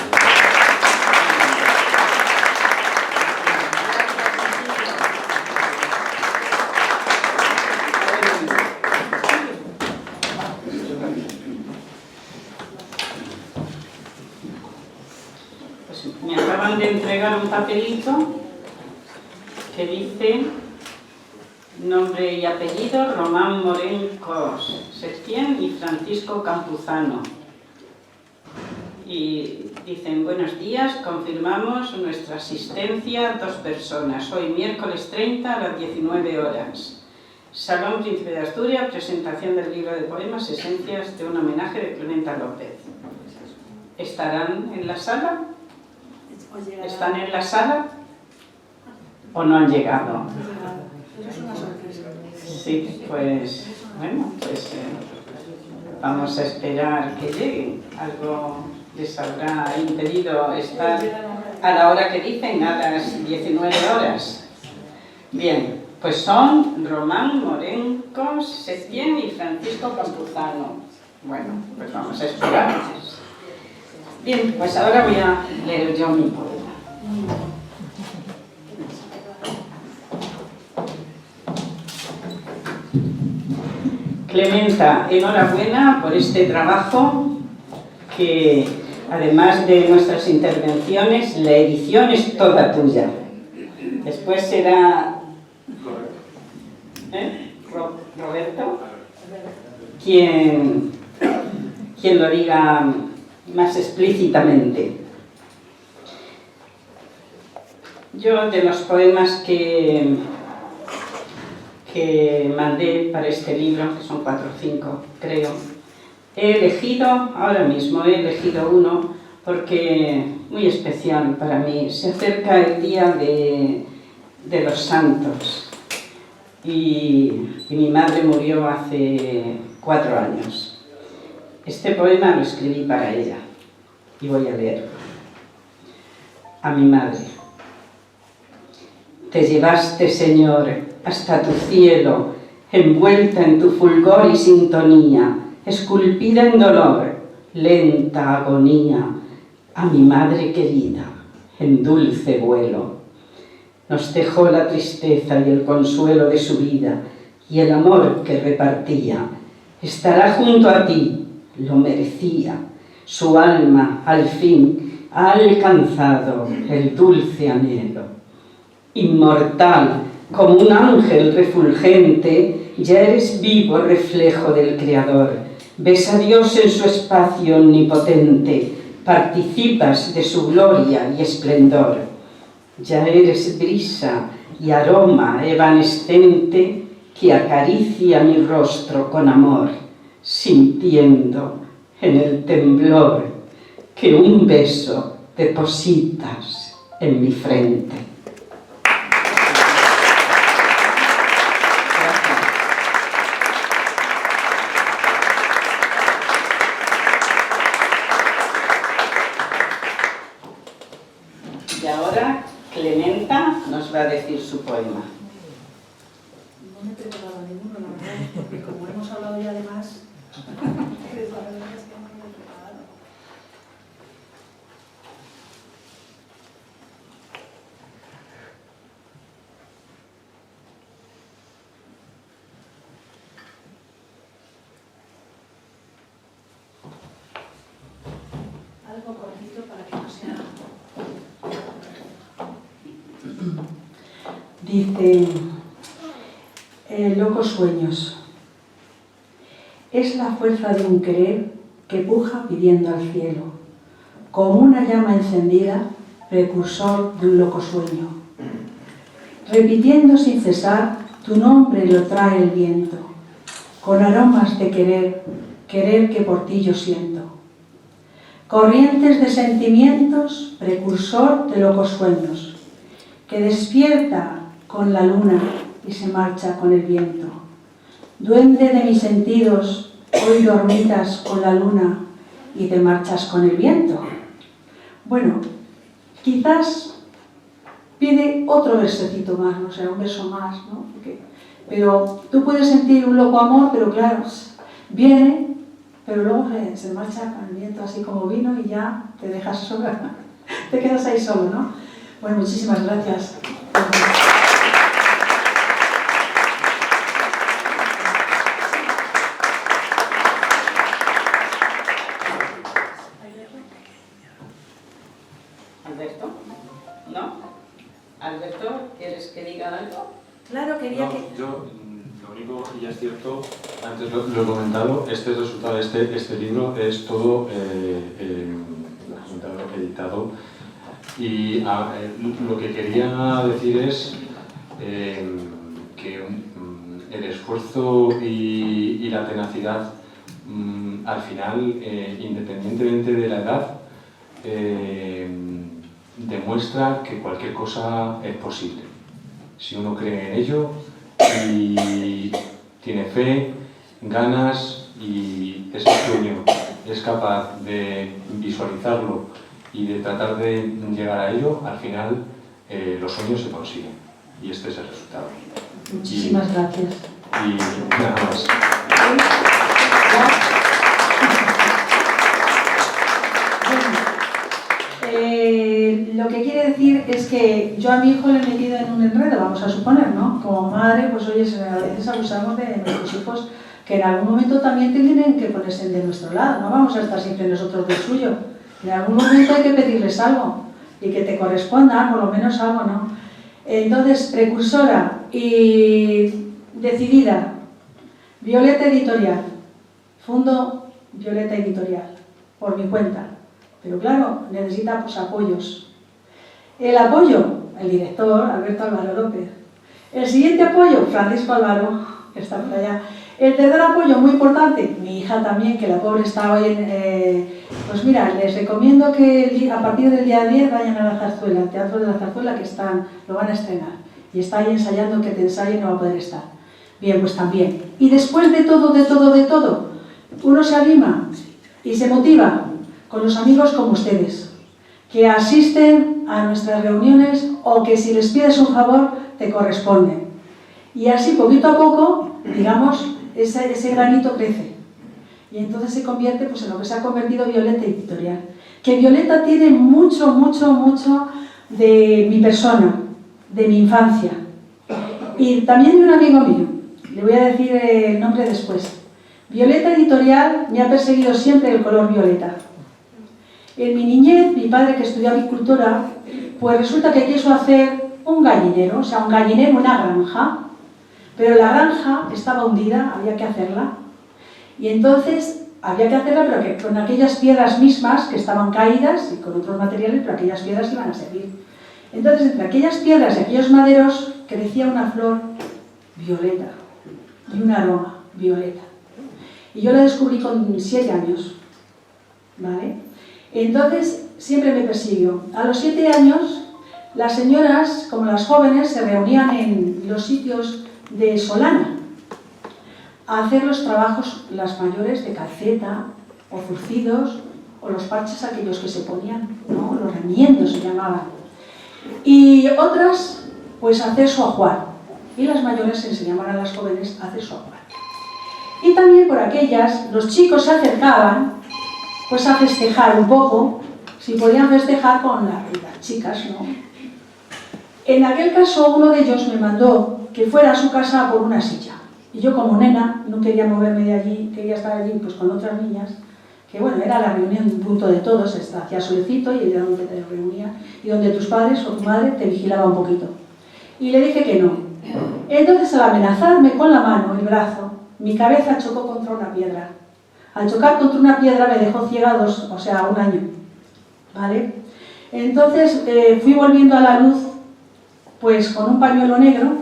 Pues me acaban de entregar un papelito que dice nombre y apellido: Román Morencos Setién y Francisco Campuzano. Y dicen: buenos días, confirmamos nuestra asistencia 2 personas, hoy miércoles 30 a las 19 horas. Salón Príncipe de Asturias, presentación del libro de poemas Esencias de un homenaje de Clementa López. ¿Estarán en la sala? ¿Están en la sala? ¿O no han llegado? Sí, pues bueno, pues vamos a esperar que lleguen. Algo les habrá impedido estar a la hora que dicen, a las 19 horas. Bien, pues son Román Morencos Setién y Francisco Campuzano. Bueno, pues vamos a esperar. Bien, pues ahora voy a leer yo mi poema. Clementa, enhorabuena por este trabajo que, además de nuestras intervenciones, la edición es toda tuya. Después será Roberto quien lo diga más explícitamente. Yo, de los poemas que mandé para este libro, que son 4 o 5, creo, he elegido, ahora mismo he elegido uno porque muy especial para mí. Se acerca el día de los santos y mi madre murió hace 4 años. Este poema lo escribí para ella y voy a leer. A mi madre. Te llevaste, Señor, hasta tu cielo, envuelta en tu fulgor y sintonía, esculpida en dolor, lenta agonía, a mi madre querida, en dulce vuelo. Nos dejó la tristeza y el consuelo de su vida, y el amor que repartía. Estará junto a ti, lo merecía, su alma al fin ha alcanzado el dulce anhelo. Inmortal, como un ángel refulgente, ya eres vivo reflejo del Creador. Ves a Dios en su espacio omnipotente, participas de su gloria y esplendor. Ya eres brisa y aroma evanescente que acaricia mi rostro con amor, sintiendo en el temblor que un beso depositas en mi frente. Y ahora Clementa nos va a decir su poema. No me he preparado ninguno, la verdad, porque como hemos hablado ya de más, pues la verdad es que no me he preparado. Algo cortito para que no sea... Dice, locos sueños. Es la fuerza de un querer que puja pidiendo al cielo, como una llama encendida, precursor de un loco sueño. Repitiendo sin cesar tu nombre lo trae el viento, con aromas de querer, querer que por ti yo siento. Corrientes de sentimientos, precursor de locos sueños, que despierta con la luna y se marcha con el viento. Duende de mis sentidos, hoy dormitas con la luna y te marchas con el viento. Bueno, quizás pide otro versecito más, o sea, un verso más, ¿no? Pero tú puedes sentir un loco amor, pero claro, viene, pero luego se marcha con el viento así como vino y ya te dejas solo, te quedas ahí solo, ¿no? Bueno, muchísimas gracias. ¿Alberto? ¿No? ¿Alberto, quieres que diga algo? Claro, quería no, que... Yo, lo único, y ya es cierto, antes lo he comentado, este resultado, este libro es todo editado, y lo que quería decir es que el esfuerzo y la tenacidad, al final, independientemente de la edad, demuestra que cualquier cosa es posible. Si uno cree en ello y tiene fe, ganas y ese sueño es capaz de visualizarlo y de tratar de llegar a ello, al final los sueños se consiguen. Y este es el resultado. Muchísimas gracias. Y nada más. Lo que quiere decir es que yo a mi hijo le he metido en un enredo, vamos a suponer, ¿no? Como madre, pues oye, a veces abusamos de nuestros hijos, que en algún momento también tienen que ponerse de nuestro lado, no vamos a estar siempre nosotros del suyo. En algún momento hay que pedirles algo y que te corresponda, por lo menos algo, ¿no? Entonces, precursora y decidida, Violeta Editorial, Fundo Violeta Editorial, por mi cuenta. Pero claro, necesita pues apoyos. El apoyo, el director, Alberto Álvaro López. El siguiente apoyo, Francisco Álvaro, que está por allá. El tercer apoyo, muy importante, mi hija también, que la pobre está hoy en... pues mira, les recomiendo que a partir del día 10 vayan a la Zarzuela, al Teatro de la Zarzuela, que lo van a estrenar. Y está ahí ensayando, que te ensaye, no va a poder estar. Bien, pues también. Y después de todo, uno se anima y se motiva con los amigos como ustedes, que asisten a nuestras reuniones o que si les pides un favor te corresponden. Y así, poquito a poco, digamos, ese granito crece. Y entonces se convierte pues, en lo que se ha convertido Violeta Editorial. Que Violeta tiene mucho de mi persona, de mi infancia. Y también de un amigo mío. Le voy a decir el nombre después. Violeta Editorial me ha perseguido siempre el color violeta. En mi niñez, mi padre, que estudió agricultura, pues resulta que quiso hacer un gallinero, o sea, un gallinero, una granja, pero la granja estaba hundida, había que hacerla, y entonces había que hacerla, pero que con aquellas piedras mismas que estaban caídas y con otros materiales, pero aquellas piedras iban a servir. Entonces, entre aquellas piedras y aquellos maderos crecía una flor violeta y un aroma violeta. Y yo la descubrí con 7 años, ¿vale? Entonces, siempre me persiguió. A los 7 años, las señoras, como las jóvenes, se reunían en los sitios de Solana a hacer los trabajos, las mayores, de calceta, o zurcidos, o los parches aquellos que se ponían, ¿no? Los remiendos se llamaban. Y otras, pues, a hacer su ajuar. Y las mayores enseñaban a las jóvenes a hacer su ajuar. Y también por aquellas, los chicos se acercaban pues a festejar un poco, si podían festejar con las chicas, ¿no? En aquel caso, uno de ellos me mandó que fuera a su casa por una silla. Y yo, como nena, no quería moverme de allí, quería estar allí pues con otras niñas, que bueno, era la reunión, un punto de todos, hacía solecito y era donde te reunías, y donde tus padres o tu madre te vigilaba un poquito. Y le dije que no. Entonces, al amenazarme con la mano, el brazo, mi cabeza chocó contra una piedra. Al chocar contra una piedra me dejó ciega 1 año, ¿vale? Entonces fui volviendo a la luz, pues con un pañuelo negro,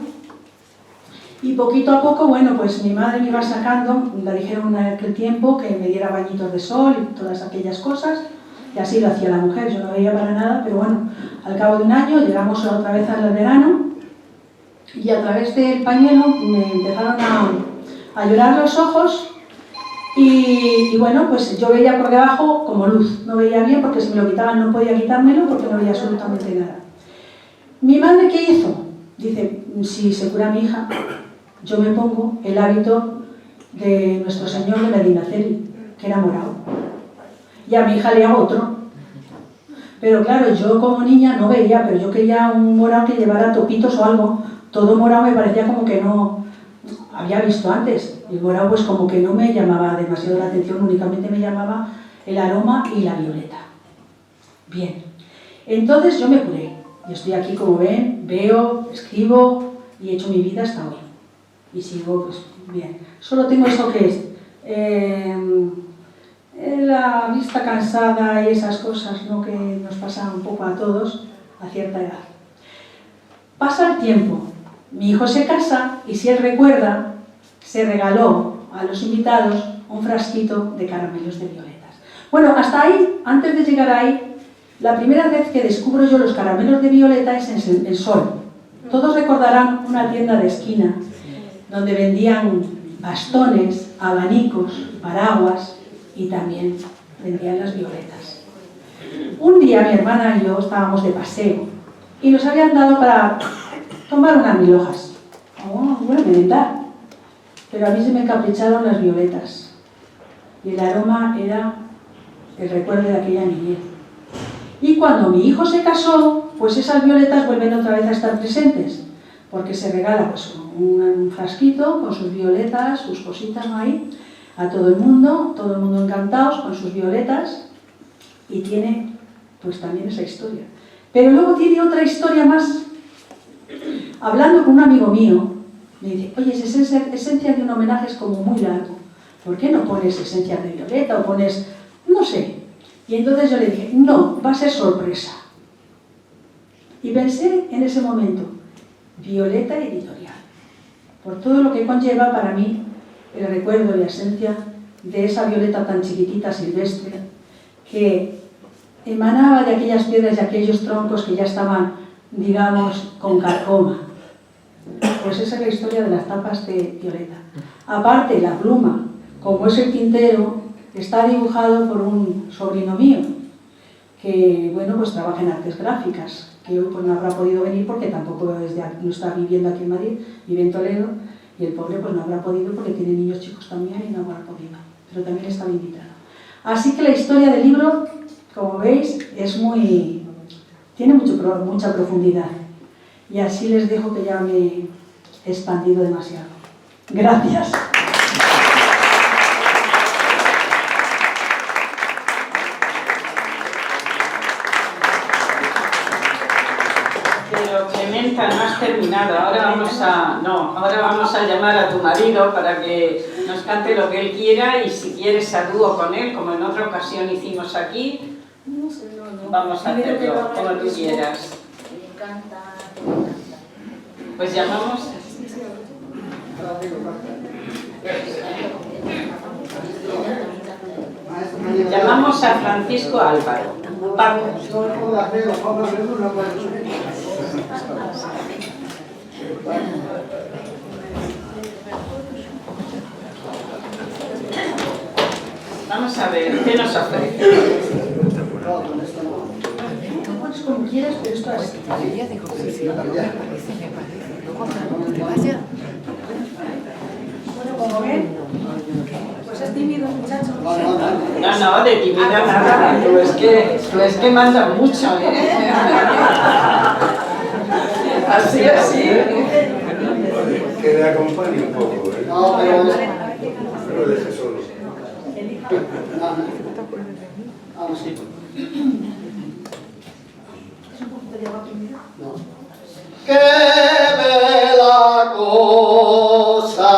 Y poquito a poco, bueno, pues mi madre me iba sacando, la dijeron en aquel tiempo que me diera bañitos de sol y todas aquellas cosas, y así lo hacía la mujer, yo no veía para nada, pero bueno, al cabo de un año llegamos otra vez al verano y a través del pañuelo me empezaron a llorar los ojos y bueno, pues yo veía por debajo como luz, no veía bien porque si me lo quitaban no podía quitármelo porque no veía absolutamente nada. ¿Mi madre qué hizo? Dice, si se cura mi hija, yo me pongo el hábito de nuestro señor de Medinaceli, que era morado, y a mi hija le hago otro. Pero claro, yo como niña no veía, pero yo quería un morado que llevara topitos o algo. Todo morado me parecía como que no había visto antes. El morado pues como que no me llamaba demasiado la atención, únicamente me llamaba el aroma y la violeta. Bien, entonces yo me curé. Y estoy aquí, como ven, veo, escribo y he hecho mi vida hasta hoy. Y sigo, pues, bien. Solo tengo eso que es la vista cansada y esas cosas, ¿no?, que nos pasan un poco a todos a cierta edad. Pasa el tiempo, mi hijo se casa y si él recuerda, se regaló a los invitados un frasquito de caramelos de violetas. Bueno, hasta ahí, antes de llegar ahí, la primera vez que descubro yo los caramelos de violeta es en el Sol. Todos recordarán una tienda de esquina donde vendían bastones, abanicos, paraguas y también vendían las violetas. Un día mi hermana y yo estábamos de paseo y nos habían dado para tomar unas mil hojas. Bueno, merendar. Pero a mí se me encapricharon las violetas y el aroma era el recuerdo de aquella niñez. Y cuando mi hijo se casó, pues esas violetas vuelven otra vez a estar presentes, porque se regala pues un frasquito con sus violetas, sus cositas ahí, a todo el mundo encantados con sus violetas, y tiene pues también esa historia. Pero luego tiene otra historia más. Hablando con un amigo mío, me dice, oye, esencia de un homenaje es como muy largo, ¿por qué no pones esencia de violeta o pones, no sé? Y entonces yo le dije, no, va a ser sorpresa. Y pensé en ese momento, Violeta Editorial, por todo lo que conlleva para mí el recuerdo y la esencia de esa violeta tan chiquitita, silvestre, que emanaba de aquellas piedras y aquellos troncos que ya estaban, digamos, con carcoma. Pues esa es la historia de las tapas de violeta. Aparte, la pluma, como es el tintero, está dibujado por un sobrino mío, que, bueno, pues trabaja en artes gráficas, que hoy pues no habrá podido venir porque tampoco no está viviendo aquí en Madrid, vive en Toledo, y el pobre pues no habrá podido porque tiene niños chicos también y no habrá podido, pero también estaba invitado. Así que la historia del libro, como veis, es tiene mucha profundidad, y así les dejo que ya me he expandido demasiado. Gracias. Pero Clementa, no has terminado. Ahora vamos a llamar a tu marido para que nos cante lo que él quiera, y si quieres a dúo con él, como en otra ocasión hicimos aquí, vamos a hacerlo como tú quieras. Pues llamamos. Llamamos a Francisco Álvaro. Paco. Vamos a ver, ¿qué nos ofrece? Como quieras, pero esto así. Bueno, como ven, pues es tímido, muchacho. No, de tímida nada. Tú es que manda mucho, ¿eh? Así. Que le acompañe un poco, ¿eh? No, pero lo deje solo. Vamos, sí. No. ¡Qué bella cosa,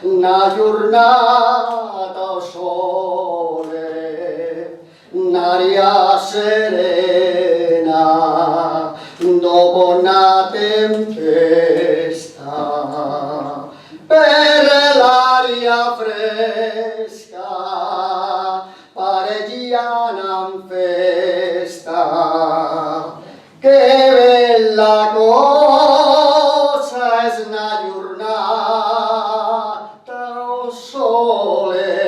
una giornata sole, un'aria serena, dopo una tempesta, fresca, pareggian en festa. Que bella cosa es una giornata o sole.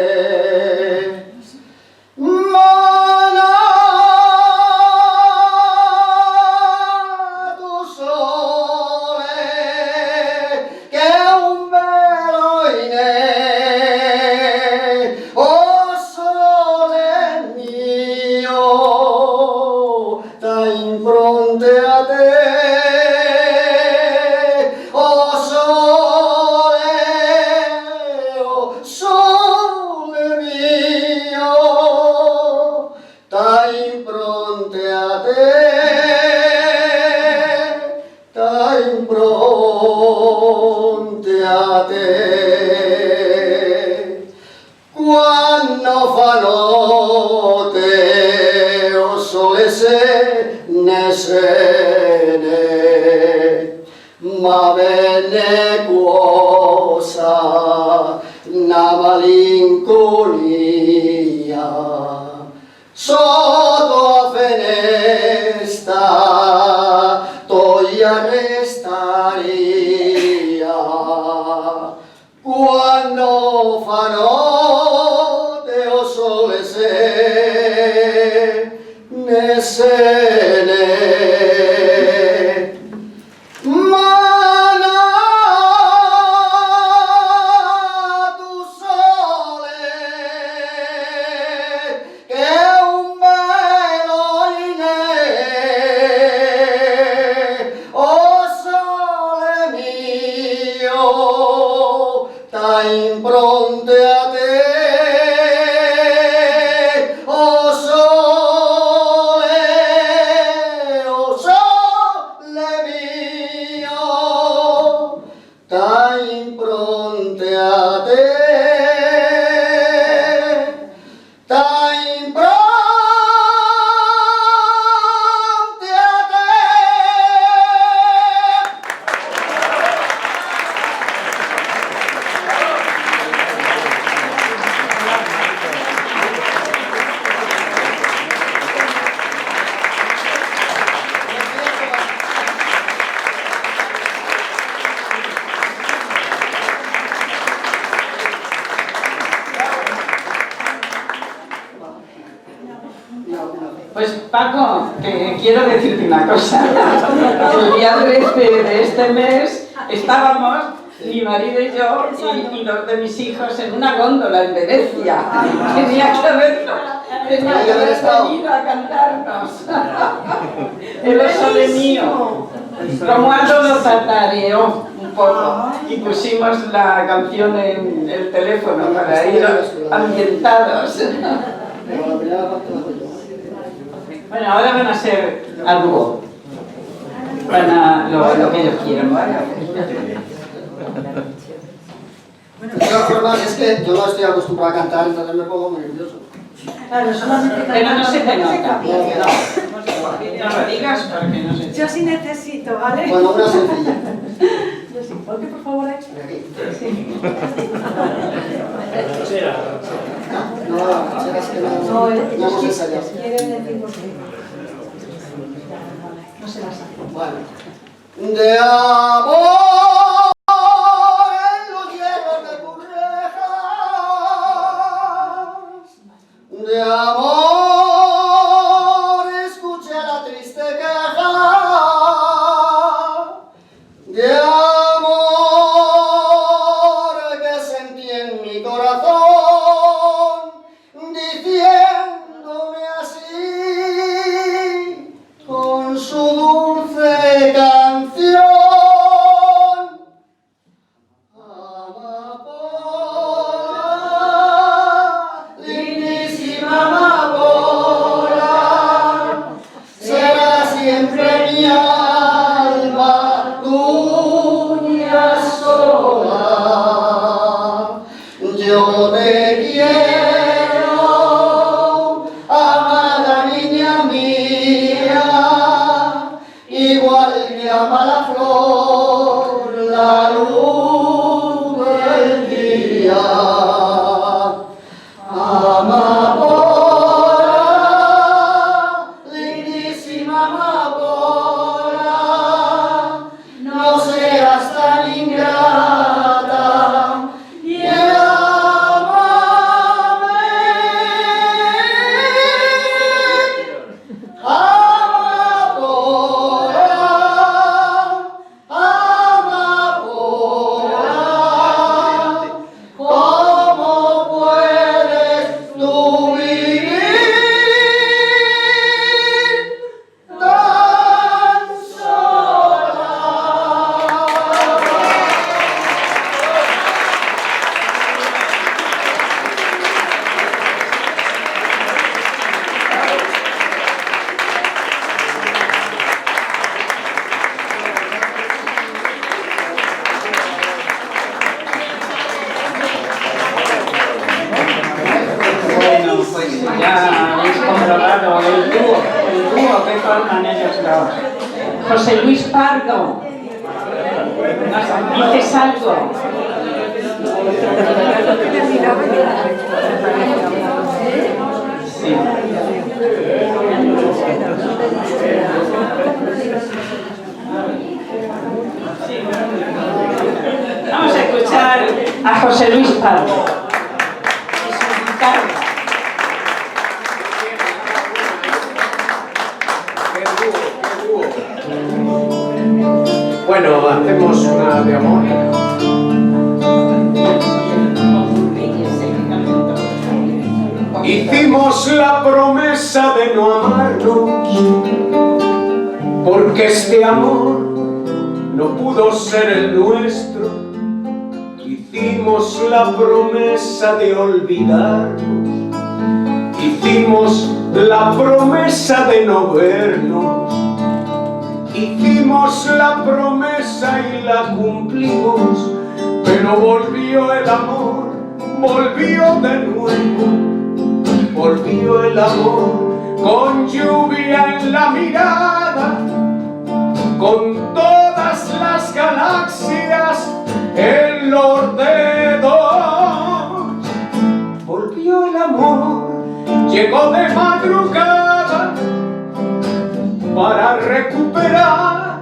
Quando fa notte o sole se ne ma venne cosa una malinconia sotto a finestra toglia restaria quando fa notte o sole se ne impronte a te, oh sole mio, ta impronte a te, ta impronte a te. Pues Paco, que quiero decirte una cosa. El día 13 de este mes estábamos, mi marido y yo, y dos de mis hijos, en una góndola en Venecia. Tenía que haber venido a cantarnos. El sole mio. Romualdo lo tatareó un poco y pusimos la canción en el teléfono para ir ambientados. Bueno, ahora van a ser a dúo. Van a lo que ellos quieran. Bueno, de todas formas es que yo no estoy acostumbrado a cantar, entonces me pongo muy nervioso. Claro, solamente pero no se te nota. No lo digas porque no se te Yo sí necesito, ¿vale? Bueno, una sencilla. Yo sí, ponte por favor ahí. Sí. No, es que no hemos ensayado. Quieren decir por qué. No se las sabe. Bueno. De amor en los hierros de tus rejas, de amor escuché la triste queja, de amor que sentí en mi corazón, diciéndome así, con su dulce canción. Amapola, lindísima amapola, será siempre mi alma, tuya sola. Yo te quiero, amada niña mía, igual que ama la flor la luz del día. forman ellos dos. José Luis Pardo, ¿dices algo? Sí. Vamos a escuchar a José Luis Pardo. Bueno, hacemos una de amor. Hicimos la promesa de no amarnos, porque este amor no pudo ser el nuestro. Hicimos la promesa de olvidarnos, hicimos la promesa de no vernos, hicimos la promesa y la cumplimos, pero volvió el amor, volvió de nuevo. Volvió el amor con lluvia en la mirada, con todas las galaxias en los dedos. Volvió el amor, llegó de madrugada para recuperar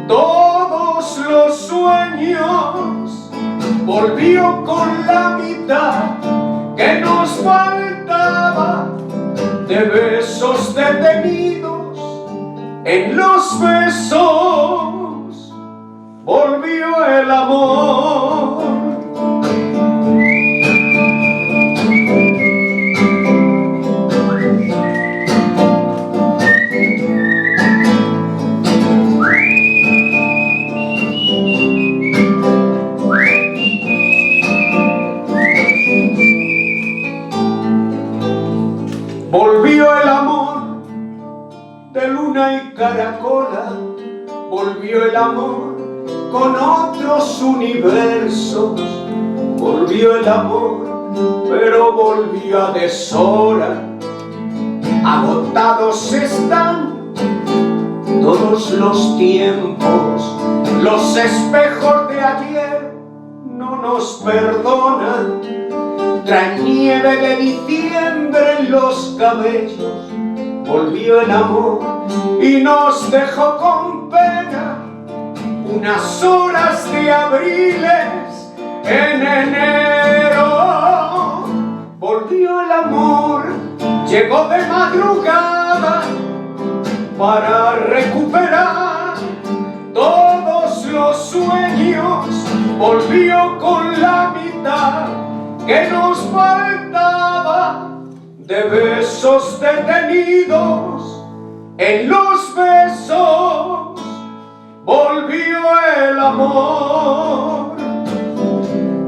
todos los sueños. Volvió con la mitad que nos faltaba, de besos detenidos en los besos. Volvió el amor. Volvió el amor de luna y caracola, volvió el amor con otros universos, volvió el amor, pero volvió a deshora. Agotados están todos los tiempos, los espejos de ayer no nos perdonan. Trae nieve de diciembre en los cabellos, volvió el amor y nos dejó con pena unas horas de abriles en enero. Volvió el amor, llegó de madrugada para recuperar todos los sueños, volvió con la mitad que nos faltaba, de besos detenidos en los besos. Volvió el amor,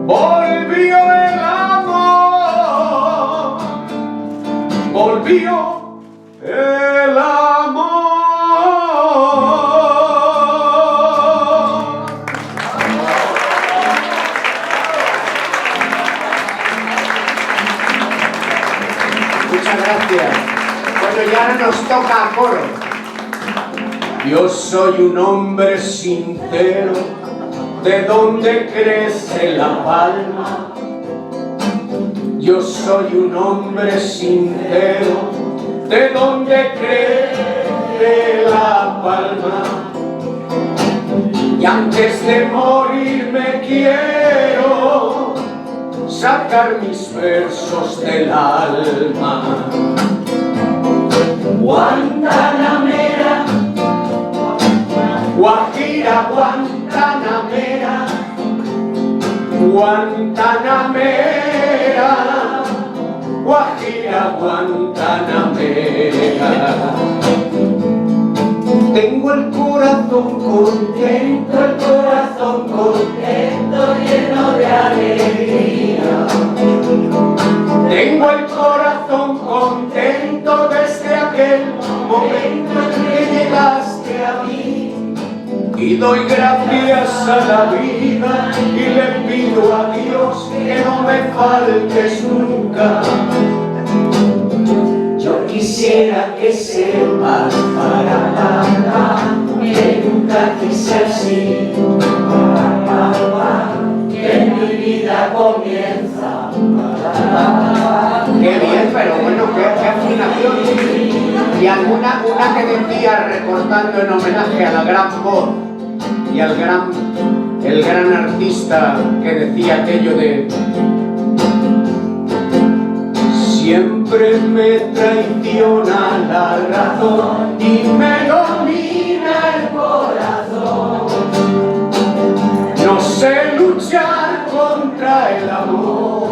volvió el amor, volvió el amor. Muchas gracias. Bueno, y ahora nos toca a coro. Yo soy un hombre sincero, de donde crece la palma. Yo soy un hombre sincero, de donde crece la palma. Y antes de morir me quiero sacar mis versos del alma. Guantanamera, Guajira, Guantanamera, Guantanamera, Guajira, Guantanamera. Tengo el corazón contento, lleno de alegría. Tengo el corazón contento desde aquel momento en que llegaste a mí. Y doy gracias a la vida y le pido a Dios que no me faltes nunca. Yo quisiera que sepas, que nunca quise así, que mi vida comienza. Qué bien, pero bueno, qué afinación. Y alguna que decía, recordando en homenaje a la gran voz y al el gran artista que decía aquello de: siempre me traiciona la razón y me domina el corazón. No sé luchar contra el amor.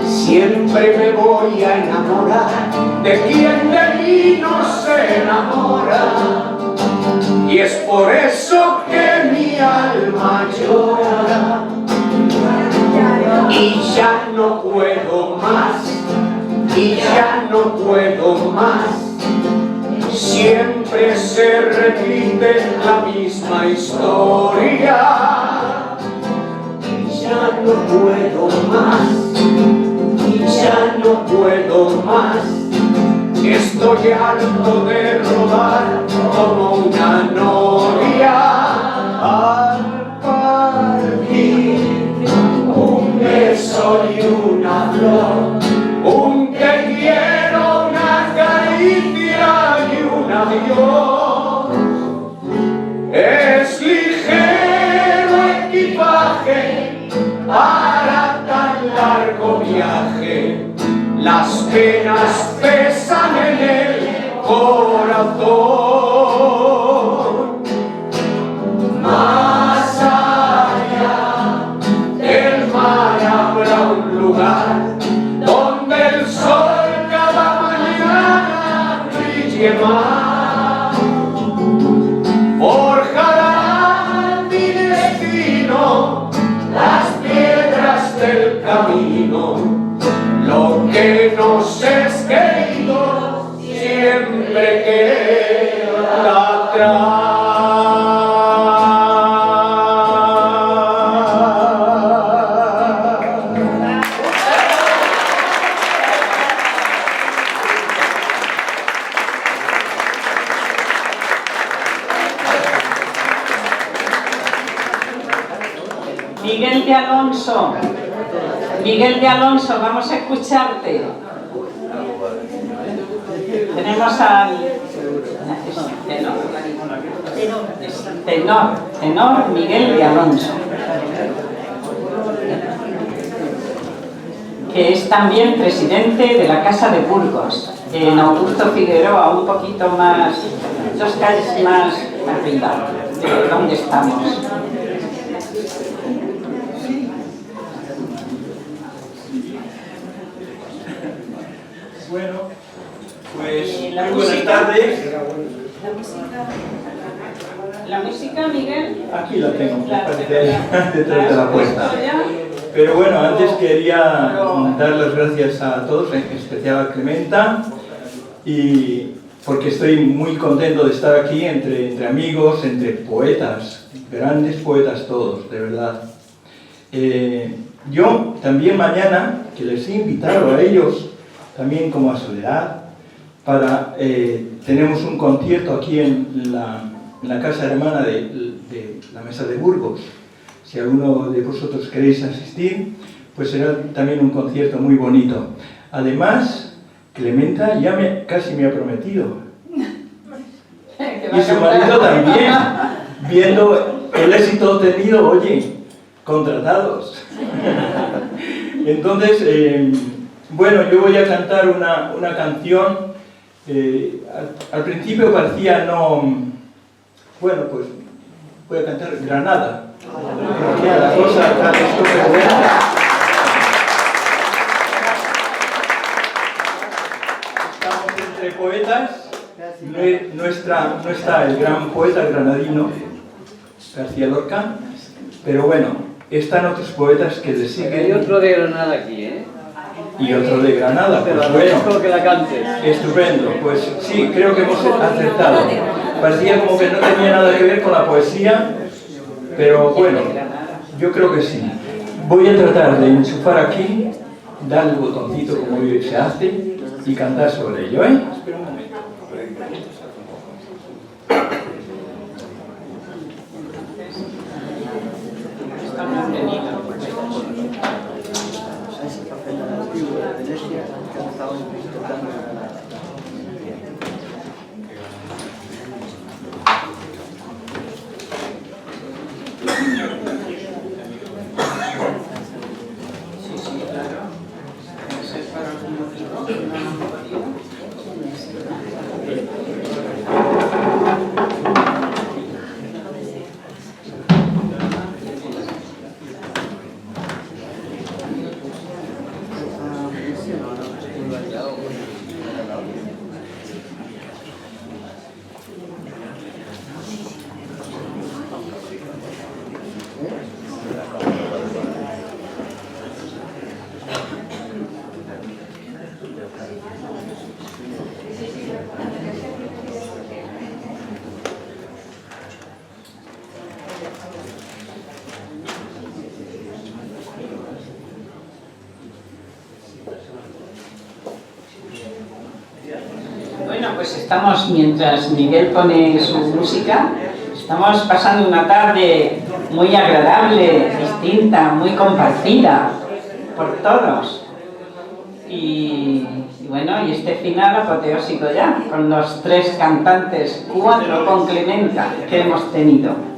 Siempre me voy a enamorar de quien de mí no se enamora. Y es por eso que mi alma llora. Y ya no puedo más. Y ya no puedo más. Siempre se repite la misma historia. Y ya no puedo más. Y ya no puedo más. Estoy harto de rodar como una noria. Al partir un beso y una flor, un te quiero, una caricia y un adiós. Es ligero equipaje para tan largo viaje. Las penas pesan en el corazón. Más allá del mar habrá un lugar donde el sol cada mañana brille más. Forjarán mi destino las piedras del camino. Lo que nos es querido siempre queda atrás. Miguel de Alonso. Miguel de Alonso, vamos a escucharte. Tenemos al tenor Miguel de Alonso, que es también presidente de la Casa de Burgos, en Augusto Figueroa, un poquito más, 2 calles más arriba de donde estamos. Bueno, pues muy buenas tardes. La música, Miguel. Aquí la tengo, me parece, detrás de la puerta. Pero bueno, antes quería dar las gracias a todos, en especial a Clementa, y porque estoy muy contento de estar aquí entre amigos, entre poetas, grandes poetas todos, de verdad. Yo también mañana, que les he invitado a ellos, también como a Soledad, tenemos un concierto aquí en la casa hermana de la Mesa de Burgos. Si alguno de vosotros queréis asistir, pues será también un concierto muy bonito. Además, Clementa ya casi me ha prometido. Y su marido también, viendo el éxito tenido, oye, contratados. Entonces, bueno, yo voy a cantar una canción. Al principio parecía no... Bueno, pues voy a cantar Granada. Porque la cosa está súper buena. Estamos entre poetas. No está el gran poeta granadino García Lorca, pero bueno, están otros poetas que le siguen. Hay otro de Granada aquí, ¿eh? Y otro de Granada, pues bueno, que la cantes. Estupendo, pues sí, creo que hemos acertado. Parecía como que no tenía nada que ver con la poesía, pero bueno, yo creo que sí. Voy a tratar de enchufar aquí, dar el botoncito como se hace, y cantar sobre ello, ¿eh? Espera un momento. Bueno, pues estamos, mientras Miguel pone su música, estamos pasando una tarde muy agradable, distinta, muy compartida por todos. Y bueno, y este final apoteósico ya, con los 3 cantantes, 4 con Clementa que hemos tenido.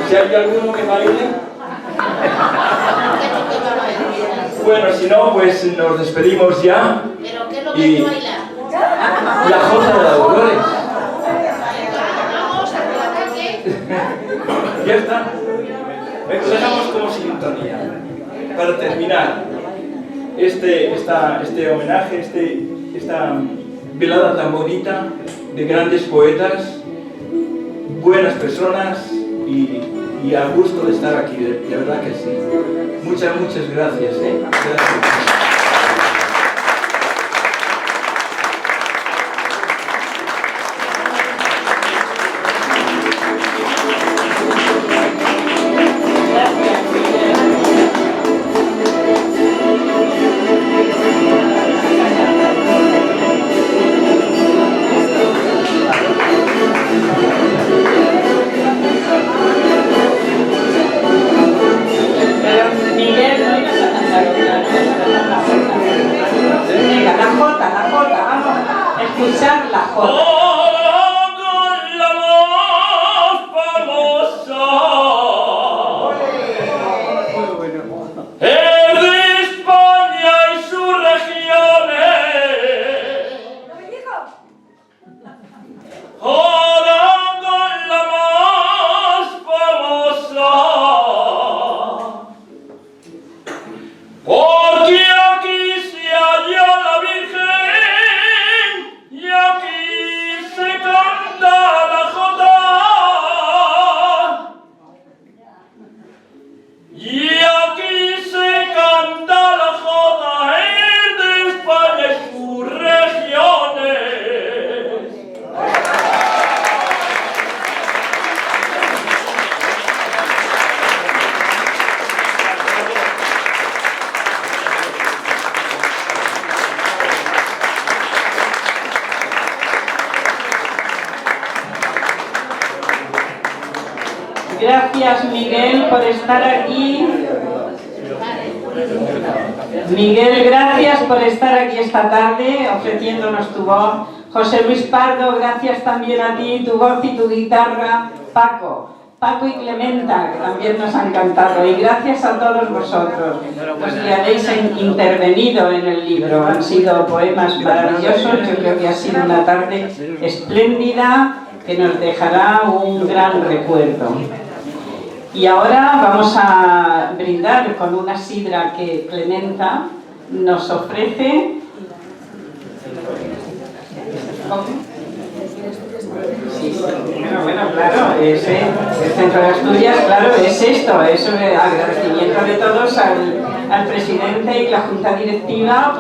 Si hay alguno que baile. Bueno, si no, pues nos despedimos ya. ¿Pero qué es lo que hay que bailar? La Jota de la Dolores. Vamos al ataque. Ya está. Dejamos como sintonía. Para terminar este homenaje, esta velada tan bonita de grandes poetas, buenas personas y a gusto de estar aquí, de verdad que sí. Muchas gracias. Gracias. Gracias, Miguel, por estar aquí. Miguel, gracias por estar aquí esta tarde ofreciéndonos tu voz. José Luis Pardo, gracias también a ti, tu voz y tu guitarra. Paco y Clementa, que también nos han cantado. Y gracias a todos vosotros, los que habéis intervenido en el libro. Han sido poemas maravillosos. Yo creo que ha sido una tarde espléndida que nos dejará un gran recuerdo. Y ahora vamos a brindar con una sidra que Clementa nos ofrece. Sí, bueno, claro, el Centro de Asturias, claro, es esto, es un agradecimiento de todos al presidente y la junta directiva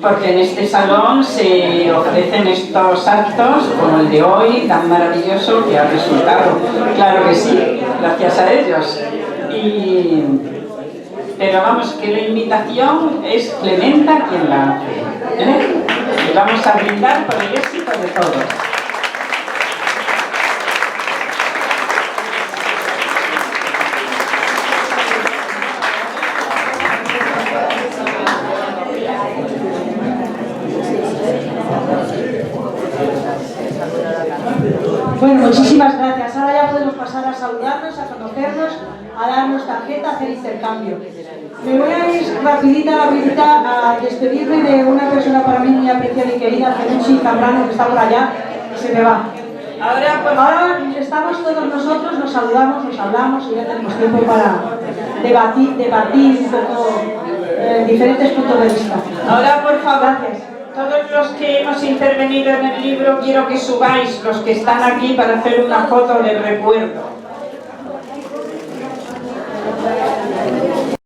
porque en este salón se ofrecen estos actos como el de hoy, tan maravilloso que ha resultado. Claro que sí, gracias a ellos. Pero vamos, que la invitación es Clementa quien la hace. Y vamos a brindar por el éxito de todos. Bueno, muchísimas gracias. Ahora ya podemos pasar a saludarnos, a conocernos, a darnos tarjeta, a hacer intercambio. Me voy a ir rapidita a despedirme de una persona para mí muy apreciada y querida, Felucci Zambrano, que está por allá, y se me va. Ahora estamos todos nosotros, nos saludamos, nos hablamos y ya tenemos tiempo para debatir un poco diferentes puntos de vista. Ahora, por favor, todos los que hemos intervenido en el libro, quiero que subáis, los que están aquí, para hacer una foto de recuerdo.